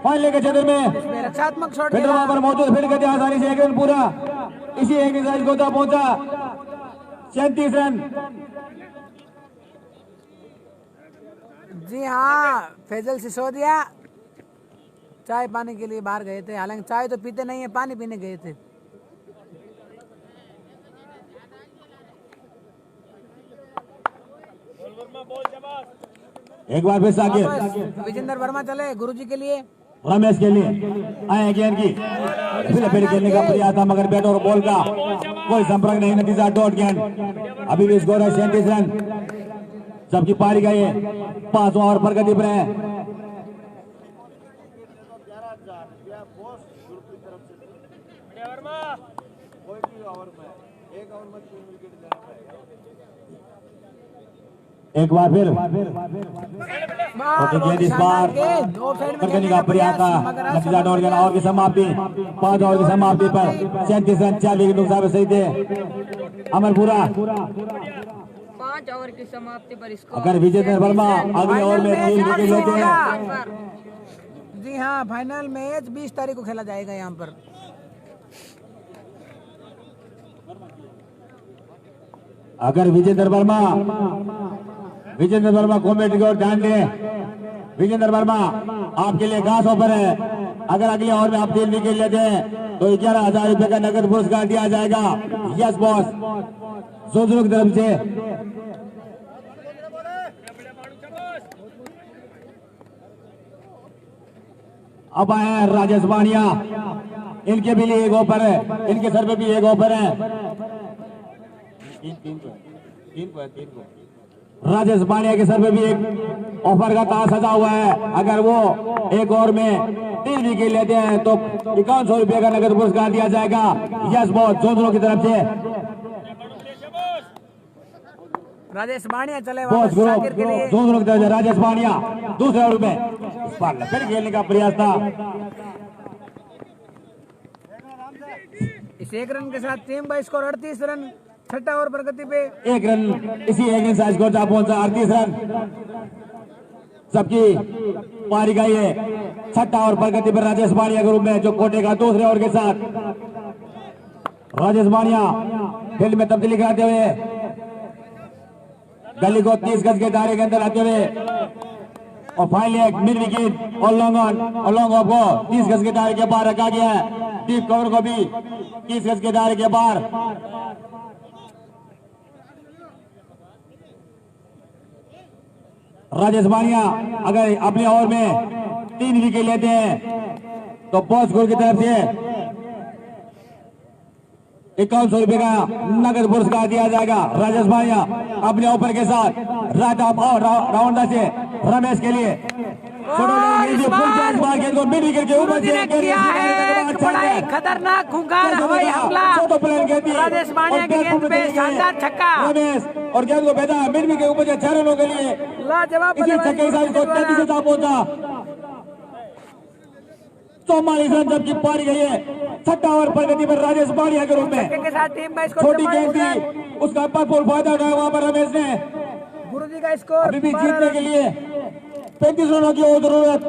फाइनल के क्षेत्र में रक्षात्मक शॉट पर मौजूद फील्ड गति आसानी से 1 रन पूरा इसी 1 रन को पहुंचा 37 रन। जी हाँ फैजल सिसोदिया चाय पानी के लिए बाहर गए थे। हालांकि चाय तो पीते नहीं है पानी पीने गए थे। एक बार फिर साकिर विजेंद्र वर्मा चले गुरुजी के लिए रमेश के लिए आए गेंद की फिर खेलने का प्रयास था मगर बैट और बॉल का कोई संपर्क नहीं। नतीजा डॉट गेंद अभी भी स्कोर है 37 रन जबकि पारी गई है 5 ओवर पर गति पर है। एक बार फिर इस बार करने का प्रयास था नतीजा डॉट गेंद और की समाप्ति 5 ओवर की समाप्ति पर 37 रन 4 विकेट नुकसान सही थे अमरपुरा। 5 ओवर की समाप्ति पर इसको अगर विजेंद्र वर्मा अगले ओवर में 3 विकेट लेते हैं। जी हाँ फाइनल मैच 20 तारीख को खेला जाएगा यहाँ पर। अगर विजेंद्र वर्मा कॉमेडी को ध्यान दें। विजेंद्र वर्मा आपके लिए खास ऑफर है। अगर अगले ओवर में आप 3 विकेट लेते हैं तो 11,000 रुपए का नगद पुरस्कार दिया जाएगा। यस बॉस जोजो की तरफ से। अब आए हैं राजेश बानिया इनके भी लिए एक ऑफर है। इनके सर पे भी एक ऑफर है। तीन को राजेश बानिया के सर पे भी एक ऑफर का तार सजा हुआ है। अगर वो एक ओवर में 3 विकेट लेते हैं तो 5100 रुपए का नगद पुरस्कार दिया जाएगा। यस बॉस जोधपुर की तरफ से राजेश बानिया चले बॉस जोधपुर की तरफ से राजेश बानिया दूसरे ओवर में इस बार फिर खेलने का प्रयास था। इस 1 रन के साथ टीम का स्कोर 38 रन 6 ओवर प्रगति पे 1 रन इसी 1 रन से स्कोर पहुंचा 38 रन सबकी पारी गई है 6 ओवर प्रगति पर राजेश बानिया के रूप में जो कोटे का दूसरे ओवर के साथ राजेश बानिया फील्ड में तब्दीली कराते हुए गली को 30 गज के दायरे के अंदर आते हुए और फाइनली एक मिड विकेट और लॉन्ग ऑफ को 30 गज के दायरे के बाहर रखा गया है। डीप कवर को भी 30 गज के दायरे के बाहर। राजेश बानिया अगर अपने ओवर में 3 विकेट लेते हैं तो बॉस स्कूल की तरफ से 5100 रुपए का नगद पुरस्कार दिया जाएगा। राजेश बानिया अपने ओवर के साथ राउंड से रमेश के लिए मिड विकेट के ऊपर से किया है एक बड़ा ही खतरनाक खूंखार हवाई हमला। राजेश बानिया की गेंद पे शानदार छक्का। रमेश और गेंद को भेजा मिड विकेट के ऊपर से 6 रनों के लिए लाजवाब इसी छक्के के साथ इसको 33 था पहुंचा। 44 रन जबकि पारी गई है। 6ठा ओवर प्रगति पर राजेश बानिया के रूप में के साथ टीम का स्कोर छोटी गेंद थी, उसका भरपूर फायदा उठाया वहां पर रमेश ने। गुरुजी का स्कोर अभी भी जीतने के लिए 35 रनों की जरूरत।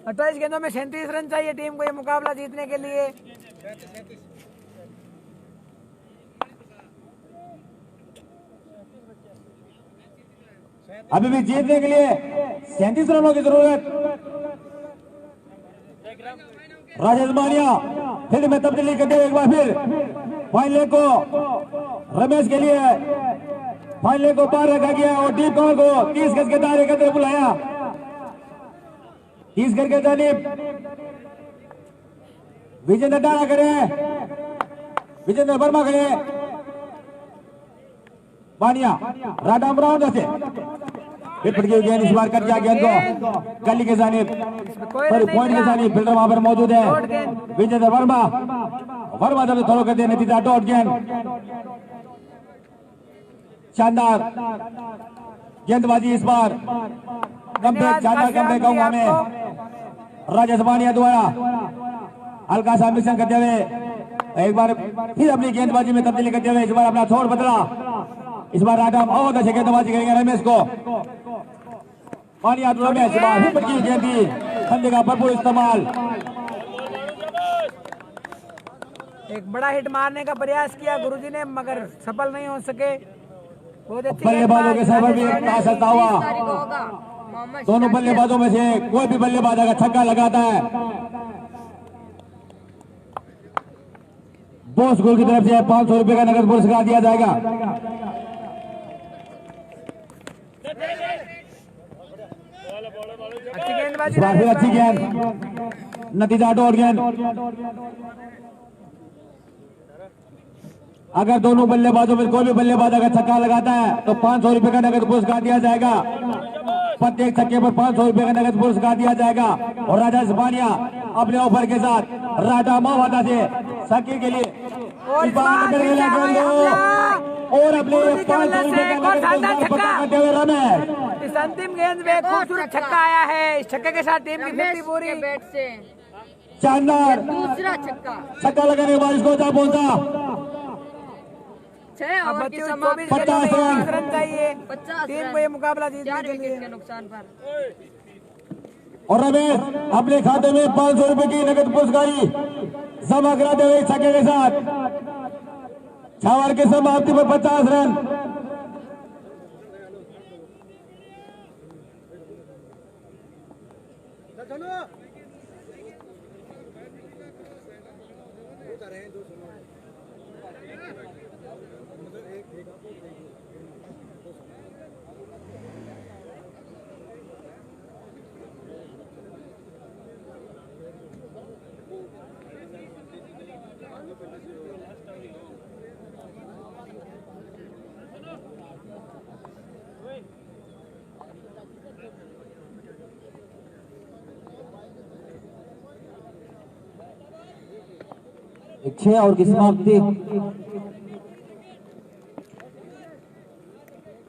28 गेंदों में 37 रन चाहिए टीम को ये मुकाबला जीतने के लिए। अभी भी जीतने के लिए 37 रनों की जरूरत। राजेश बानिया फील्ड में तब्दीली करते हुए एक बार फिर फाइनल को रमेश के लिए फाइनल को बाहर रखा गया और डीप कॉल को 30 गज के दायरे के अंदर बुलाया। 30 गज के जानिब विजेंद्र डाला करे, विजेंद्र वर्मा करे। बानिया राडाम राउंड से विकेट की गेंद इस बार कट गया गेंद को गली के जानिब पॉइंट के जानिब फील्डर वहां पर मौजूद है विजेंद्र वर्मा। वर्मा जब थोड़ा करते नतीजा डॉट गेंद। शानदार गेंदबाजी इस बार शानदार कमबैक कहूंगा मैं राजेश बानिया द्वारा। हल्का सा मिशन करते हुए एक बार फिर अपनी गेंदबाजी में तब्दीली करते हुए इस बार अपना छोड़ बदला। इस बार राडा बहुत अच्छे गेंदबाजी करेंगे रमेश को। बानिया रमेश विकेट की गेंद दी, खंडे का भरपूर इस्तेमाल। एक बड़ा हिट मारने का प्रयास किया गुरुजी ने मगर सफल नहीं हो सके। बल्लेबाजों के सर्वर भी तासकता हुआ। दोनों बल्लेबाजों में से कोई भी बल्लेबाज अगर छक्का लगाता है बॉस स्कूल की तरफ से 500 रुपए का नगद पुरस्कार दिया जाएगा। अच्छी गेंदबाजी, अच्छी गेंद, नतीजा डॉट गेंद। अगर दोनों बल्लेबाजों में कोई भी बल्लेबाज अगर छक्का लगाता है तो 500 रुपए का नगद पुरस्कार दिया जाएगा। प्रत्येक छक्के पर 500 रुपए का नगद पुरस्कार दिया जाएगा। और राजेश बानिया अपने ऑफर के साथ राडा मावादा से छक्के के लिए और अपने 500 रुपए का नगद पुरस्कार करते हुए रमेश। इस अंतिम गेंद में खूबसूरत छक्का आया है। इस छक्के के साथ टीम की 50 पूरी। बैट से शानदार दूसरा छक्का लगाने के बाद इसको जा पहुंचा। 6 ओवर की 50 रन चाहिए टीम को ये मुकाबला जीतने के लिए। नुकसान पर और रमेश अपने खाते में 500 रुपए की नगद पुरस्कारी जमा कराते हुए छक्के के साथ 6 ओवर की समाप्ति पर 50 रन। छह ओवर की समाप्ति।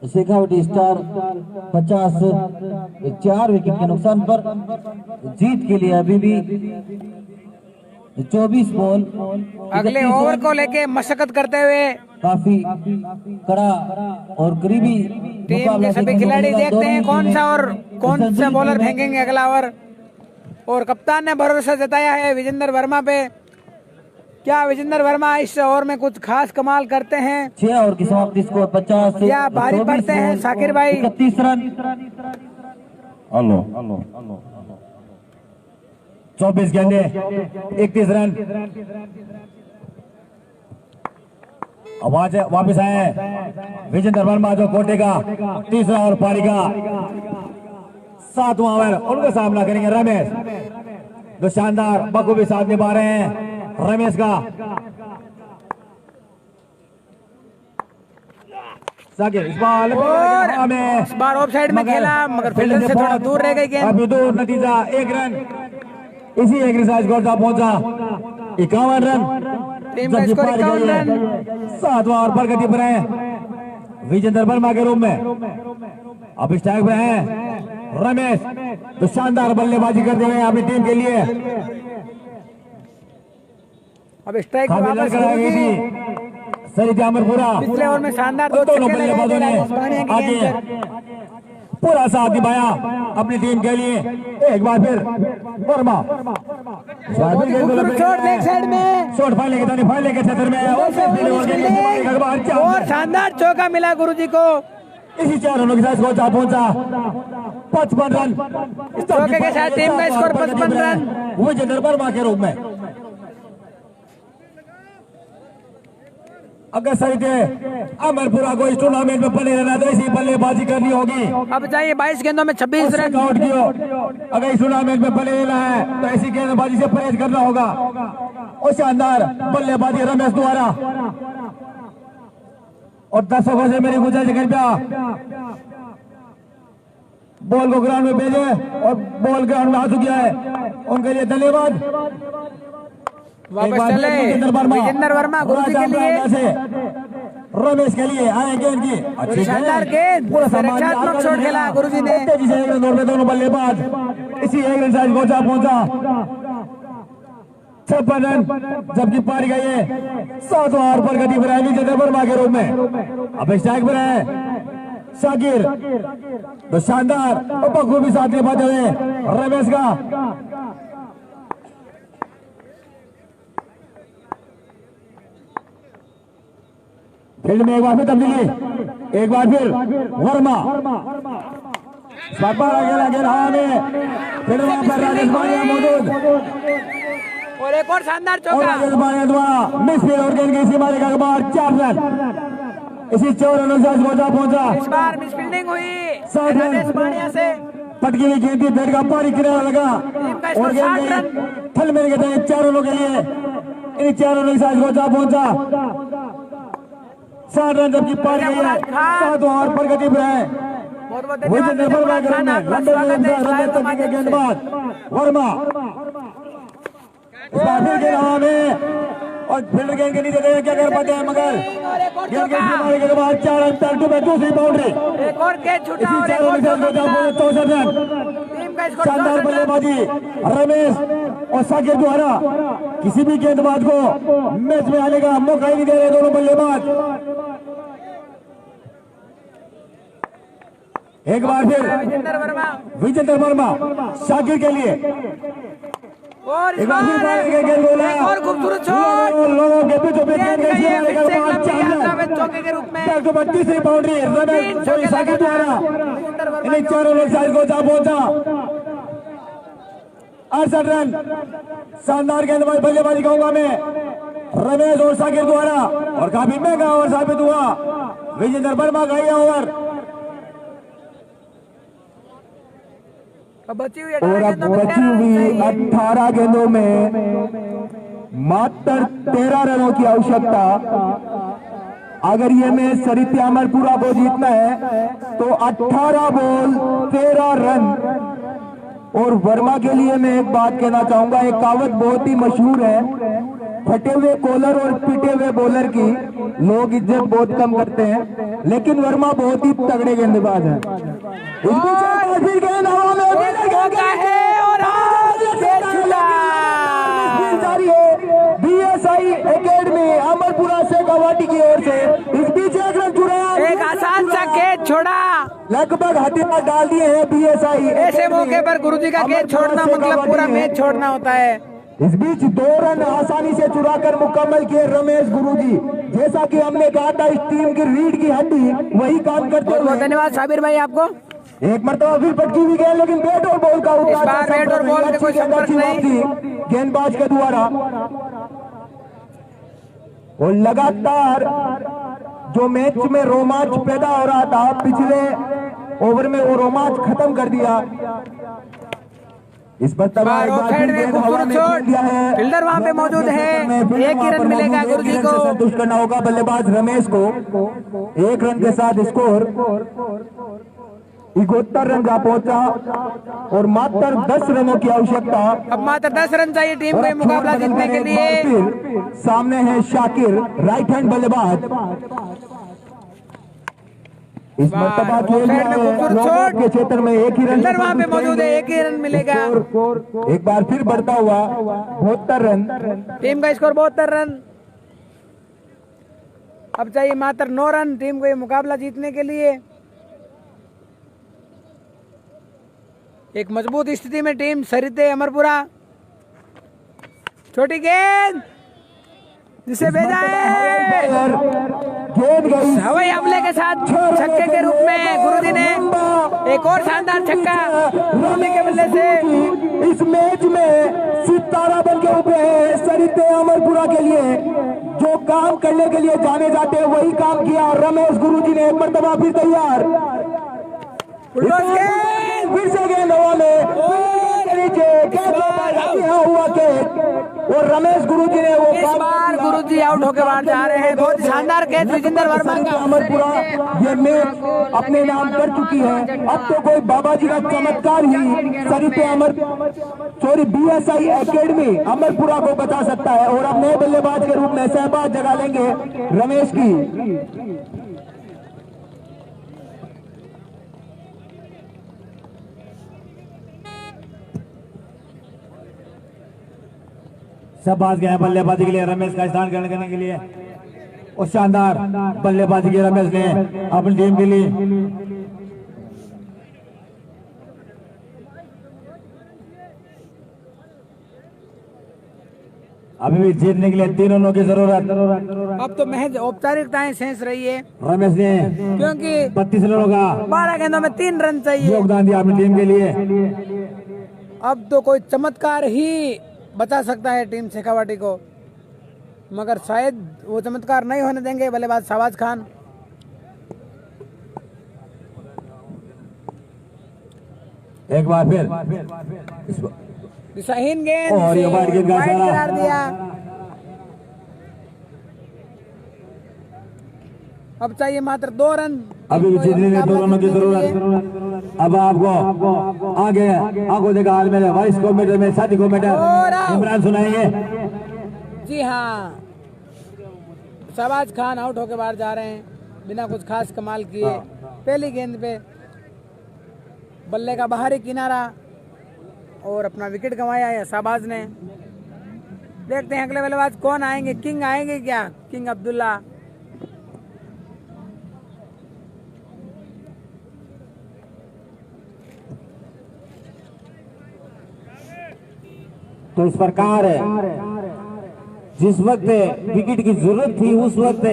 शेखावटी स्टार 50 4 विकेट के नुकसान पर जीत के लिए अभी भी 24 बॉल। अगले ओवर को लेके मशक्कत करते हुए काफी कड़ा और करीबी टीम के सभी खिलाड़ी देखते हैं कौन सा और कौन सा बॉलर फेंकेंगे अगला ओवर। और कप्तान ने भरोसा जताया है विजेंद्र वर्मा पे। क्या विजेंद्र वर्मा इस ओवर में कुछ खास कमाल करते हैं? 6 ओवर की समाप्ति स्कोर 50 या भारी पड़ते हैं साकिर भाई? 31 रन। 24 गेंदे 31 रन। आवाज वापस आए विजेंद्र वर्मा जो कोटे का तीसरा और पारी का 7वां ओवर, उनका सामना करेंगे रमेश, जो शानदार बखूबी साथ निभा रहे हैं रमेश का। साकिर इस बार ऑफ साइड में खेला मगर फील्डर से थोड़ा दूर रह गई गेंद। अभी दूर, नतीजा 1 रन। इसी एक्सरसाइज को पहुंचा 51 रन, टीम का स्कोर 51 रन। 7वां ओवर प्रगति पर है विजेंद्र वर्मा के रूप में। अब स्ट्राइक पे है रमेश, तो शानदार बल्लेबाजी करते हुए अपनी टीम के लिए अब स्ट्राइक वापस कराई थी सरिता अमरपुरा। पिछले ओवर में शानदार दोनों बल्लेबाजों ने आगे पूरा साथ निभाया अपनी टीम के लिए। एक बार फिर वर्मा साइड में शॉट फाइनल के क्षेत्र में और शानदार चौका मिला गुरुजी को। इसी 4 रनों के साथ पहुंचा 55 रन। चौके के साथ टीम का स्कोर 55 रन विजेंद्र वर्मा के रूप में। अगर सरिते अमरपुरा को इस टूर्नामेंट में बने रहना तो इसी बल्लेबाजी करनी होगी। अब चाहिए 22 गेंदों में 26 रन। आउट किया, अगर इस टूर्नामेंट में बने रहना है तो ऐसी गेंदबाजी से परहेज करना होगा। और शानदार बल्लेबाजी रमेश द्वारा। और दर्शकों से मेरी गुजारिश कृपया बॉल को ग्राउंड में भेजे, और बॉल ग्राउंड में आ चुकी है, उनके लिए धन्यवाद। वापस चले विजेंद्र वर्मा गुरुजी के लिए, रमेश के लिए आए गेंद की अच्छी शानदार गेंद, रक्षात्मक शॉट खेला गुरुजी ने। दोनों बल्लेबाज इसी एक्सरसाइज को पहुंचा 56 रन, जबकि पारी गई है 7वां ओवर पर गति बनाई विजेंद्र वर्मा के रूप में। अब स्ट्राइक पर है शाकिर, तो शानदार और बखूबी साथ निभाते हुए रमेश का। फील्ड में एक बार फिर तब्दीली, एक बार फिर वर्मा गेंद हवा में, फिर वहां पर राजेश बानिया मौजूद और एक और शानदार चौका राजेश बानिया द्वारा मिस फील्ड और गेंद की इसी मारे का बाद 4 रन। इसी 4 रनों से पहुंचा। इस बार मिस फील्डिंग हुई राजेश बानिया से, पटकी हुई गेंद की बैट का पारी किनारा लगा और गेंद थल में गए 4 रनों के लिए। इन 4 रनों के साथ पहुंचा 7 रन, जबकि पारी गई है 7वां ओवर पर गति पर है विजेंद्र वर्मा के गेंदबाज वर्मा। इस बार फिर गेंद हवा में और फील्डर गेंद के नीचे देख क्या कर पाते हैं, मगर गेंद के मारे के बाद 4 रन तक में दूसरी बाउंड्री। एक और कैच छूटा और एक और 64 रन। टीम का स्कोर शानदार बल्लेबाजी रमेश और साकिर द्वारा। किसी भी गेंदबाज को मैच में आने का मौका ही नहीं दे रहे दोनों बल्लेबाज। एक बार फिर विजेंद्र वर्मा शाकिर के लिए, और एक बार फिर गेंद बोला और खूबसूरत शॉट लोगों के बीचों बीच चौके के रूप में तीसरी बाउंड्री रमेश साकिर द्वारा। इन 4 रनों को पहुंचा 68 रन। शानदार गेंदबाज बल्लेबाजी कहूंगा मैं रमेश और साकिर द्वारा, और काफी महंगा ओवर साबित हुआ विजेंद्र वर्मा का यह ओवर। बची हुई और अब बची हुई 18 गेंदों में मात्र 13 रनों की आवश्यकता। अगर ये मैच सरिता अमरपुरा को जीतना है तो 18 बॉल 13 रन। और वर्मा के लिए मैं एक बात कहना चाहूंगा, एक कहावत बहुत ही मशहूर है, फटे हुए कॉलर और पिटे हुए बॉलर की लोग इज्जत बहुत कम करते हैं, लेकिन वर्मा बहुत ही तगड़े गेंदबाज हैं। इस बीच गेंद हवा में BSI एकेडमी अमरपुरा से गवाटी की ओर से इस बीच एक रन छुड़ाया, एक आसान सा कैच छोड़ा, लगभग हथियार डाल दिए हैं BSI। ऐसे मौके पर गुरुजी का कैच छोड़ना मतलब पूरा मैच छोड़ना होता है। इस बीच 2 रन आसानी से चुराकर मुकम्मल किए रमेश गुरुजी। जैसा कि हमने कहा था, इस टीम की रीढ़ की हड्डी वही काम करते हुए। धन्यवाद साबिर भाई आपको। एक मरतबा फिर पटकी हुई गेंद, लेकिन बैट और बॉल का इस बार बैट और बॉल के कोई संपर्क नहीं गेंदबाज के द्वारा। और लगातार जो मैच में रोमांच पैदा हो रहा था पिछले ओवर में वो रोमांच खत्म कर दिया। इस पर फील्डर वहां पे मौजूद है, एक ही रन मिलेगा गुरुजी को। संतुष्ट करना होगा बल्लेबाज रमेश को। 1 रन के साथ स्कोर 71 रन का पहुंचा और मात्र 10 रनों की आवश्यकता। अब मात्र 10 रन चाहिए टीम को मुकाबला जीतने के लिए। सामने है शाकिर, राइट हैंड बल्लेबाज। इस मर्तबा के क्षेत्र में एक ही रन वहां पे मौजूद है, एक ही रन मिलेगा। एक बार फिर बढ़ता हुआ 72 रन। टीम का स्कोर 72 रन। अब चाहिए मात्र 9 रन टीम को ये मुकाबला जीतने के लिए। एक मजबूत स्थिति में टीम सरिते अमरपुरा। छोटी गेंद जिसे भेजा है हवाई हमले के साथ छक्के के रूप में गुरुजी ने एक और शानदार छक्का गुरुजी के बल्ले से। इस मैच में सितारा बन के उभरे हैं सरिते अमरपुरा के लिए। जो काम करने के लिए जाने जाते हैं वही काम किया और रमेश गुरुजी ने एक मर्तबा फिर तैयार। फिर से गेंद हवा में हुआ के और रमेश गुरुजी ने वो इस बार गुरुजी आउट होकर बाहर जा रहे हैं। बहुत शानदार कैच विजेंद्र वर्मा का। अमरपुरा ये मैच अपने नाम कर चुकी है। अब तो कोई बाबा जी का चमत्कार ही सरिते BSI एकेडमी अमरपुरा को बता सकता है। और अब नए बल्लेबाज के रूप में शहबाज जगह लेंगे रमेश की। शहबाज गए बल्लेबाजी के लिए रमेश का स्थान ग्रहण करने के लिए। और शानदार बल्लेबाजी की रमेश ने अपनी टीम के लिए। अभी भी जीतने के लिए 3 रनों की जरूरत। अब तो महज औपचारिकताएं शेष रही है रमेश ने क्योंकि 32 रनों का 12 गेंदों में 3 रन चाहिए योगदान दिया अपनी टीम के लिए। अब तो कोई चमत्कार ही बचा सकता है टीम शेखावाटी को, मगर शायद वो चमत्कार नहीं होने देंगे बल्लेबाज शहबाज खान। एक बार फिर दिशाहीन गेंद और ये वाइड गेंद का वाइड इशारा। करार दिया। अब चाहिए मात्र 2 रन। अभी जीतने में 2 रनों की जरूरत। अब आपको आगे आंखों देखा हाल मेरे वाइस कमेंटर में साथी कमेंटर इमरान सुनाएंगे। जी हाँ, शहबाज खान आउट होकर बाहर जा रहे हैं बिना कुछ खास कमाल किए। पहली गेंद पे बल्ले का बाहरी किनारा और अपना विकेट गंवाया है शहबाज ने। देखते हैं अगले बल्लेबाज कौन आएंगे। किंग आएंगे क्या? किंग अब्दुल्ला। तो इस प्रकार जिस वक्त विकेट की जरूरत थी उस वक्त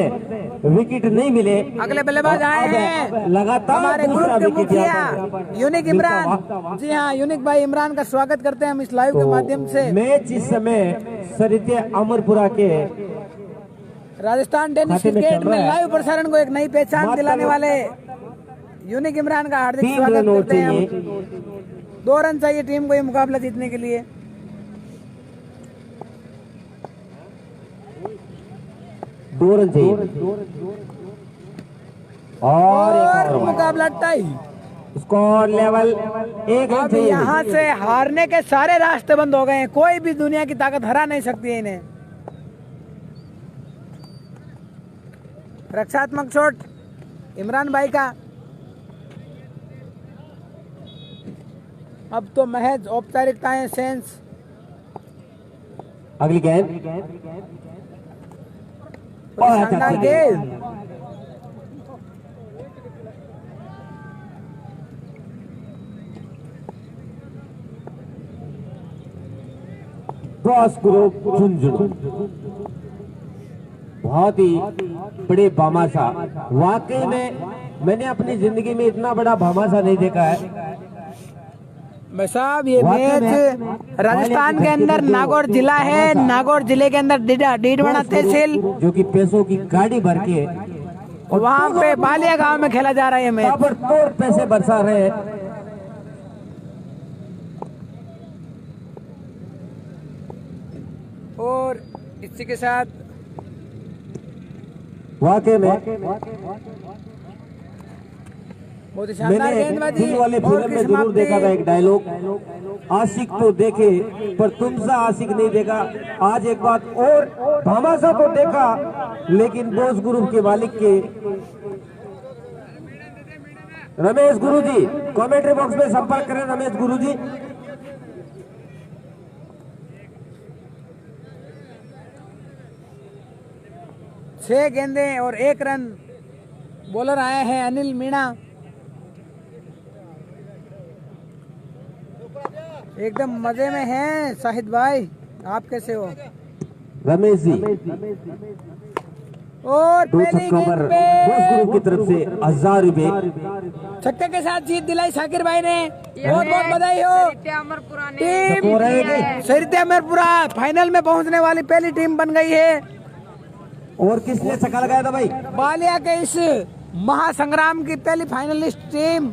विकेट नहीं मिले। अगले बल्लेबाज आए हैं लगातार हमारे ग्रुप के मुखिया यूनिक इमरान। जी हाँ, यूनिक भाई इमरान का स्वागत करते हैं हम इस लाइव के माध्यम से। मैच इस समय सरिते अमरपुरा के राजस्थान टेनिस क्रिकेट में लाइव प्रसारण को एक नई पहचान दिलाने वाले यूनिक इमरान का हार्दिक स्वागत करते हैं हम। 2 रन चाहिए टीम को ये मुकाबला जीतने के लिए। 2 रन चाहिए और मुकाबला टाई। स्कोर लेवल 1 रन अब चाहिए। यहाँ से हारने के सारे रास्ते बंद हो गए हैं। कोई भी दुनिया की ताकत हरा नहीं सकती है इन्हें। रक्षात्मक शॉट इमरान भाई का। अब तो महज औपचारिकताएं सेंस। अगली गेंद शानदार गेंद। झुंझुन बहुत ही बड़े भामाशा। वाकई में मैंने अपनी जिंदगी में इतना बड़ा भामाशा नहीं देखा है। भाई साहब ये मैच राजस्थान के अंदर नागौर जिला है, नागौर जिले के अंदर डीडवाना तहसील, जो कि पैसों की गाड़ी भर के वहाँ पे बालिया गांव में खेला जा रहा है ये मैच। ताबड़तोड़ पैसे बरसा रहे हैं। और इसी के साथ वाकई में बहुत ही शानदार मैंने गेंदबाजी दिल वाले और फिल्म में जरूर देखा था एक डायलॉग, आशिक तो देखे पर तुमसा आशिक नहीं देखा। आज एक बात और, भामाशा तो देखा लेकिन बोस ग्रुप के मालिक के रमेश गुरुजी, कमेंट्री बॉक्स में संपर्क करें रमेश गुरुजी। छह गेंदे और 1 रन। बॉलर आए हैं अनिल मीणा, एकदम मजे में हैं। शाहिद भाई आप कैसे हो? रमेश जी और 2 पहली छक्कों पर गेंद पे बोस ग्रुप की तरफ से 1000 रुपए छक्के के साथ जीत दिलाई शाकिर भाई ने, बहुत बहुत बधाई हो। टीम सरिता अमरपुरा फाइनल में पहुंचने वाली पहली टीम बन गई है। और किसने छक्का लगाया था भाई? बालिया के इस महासंग्राम की पहली फाइनलिस्ट टीम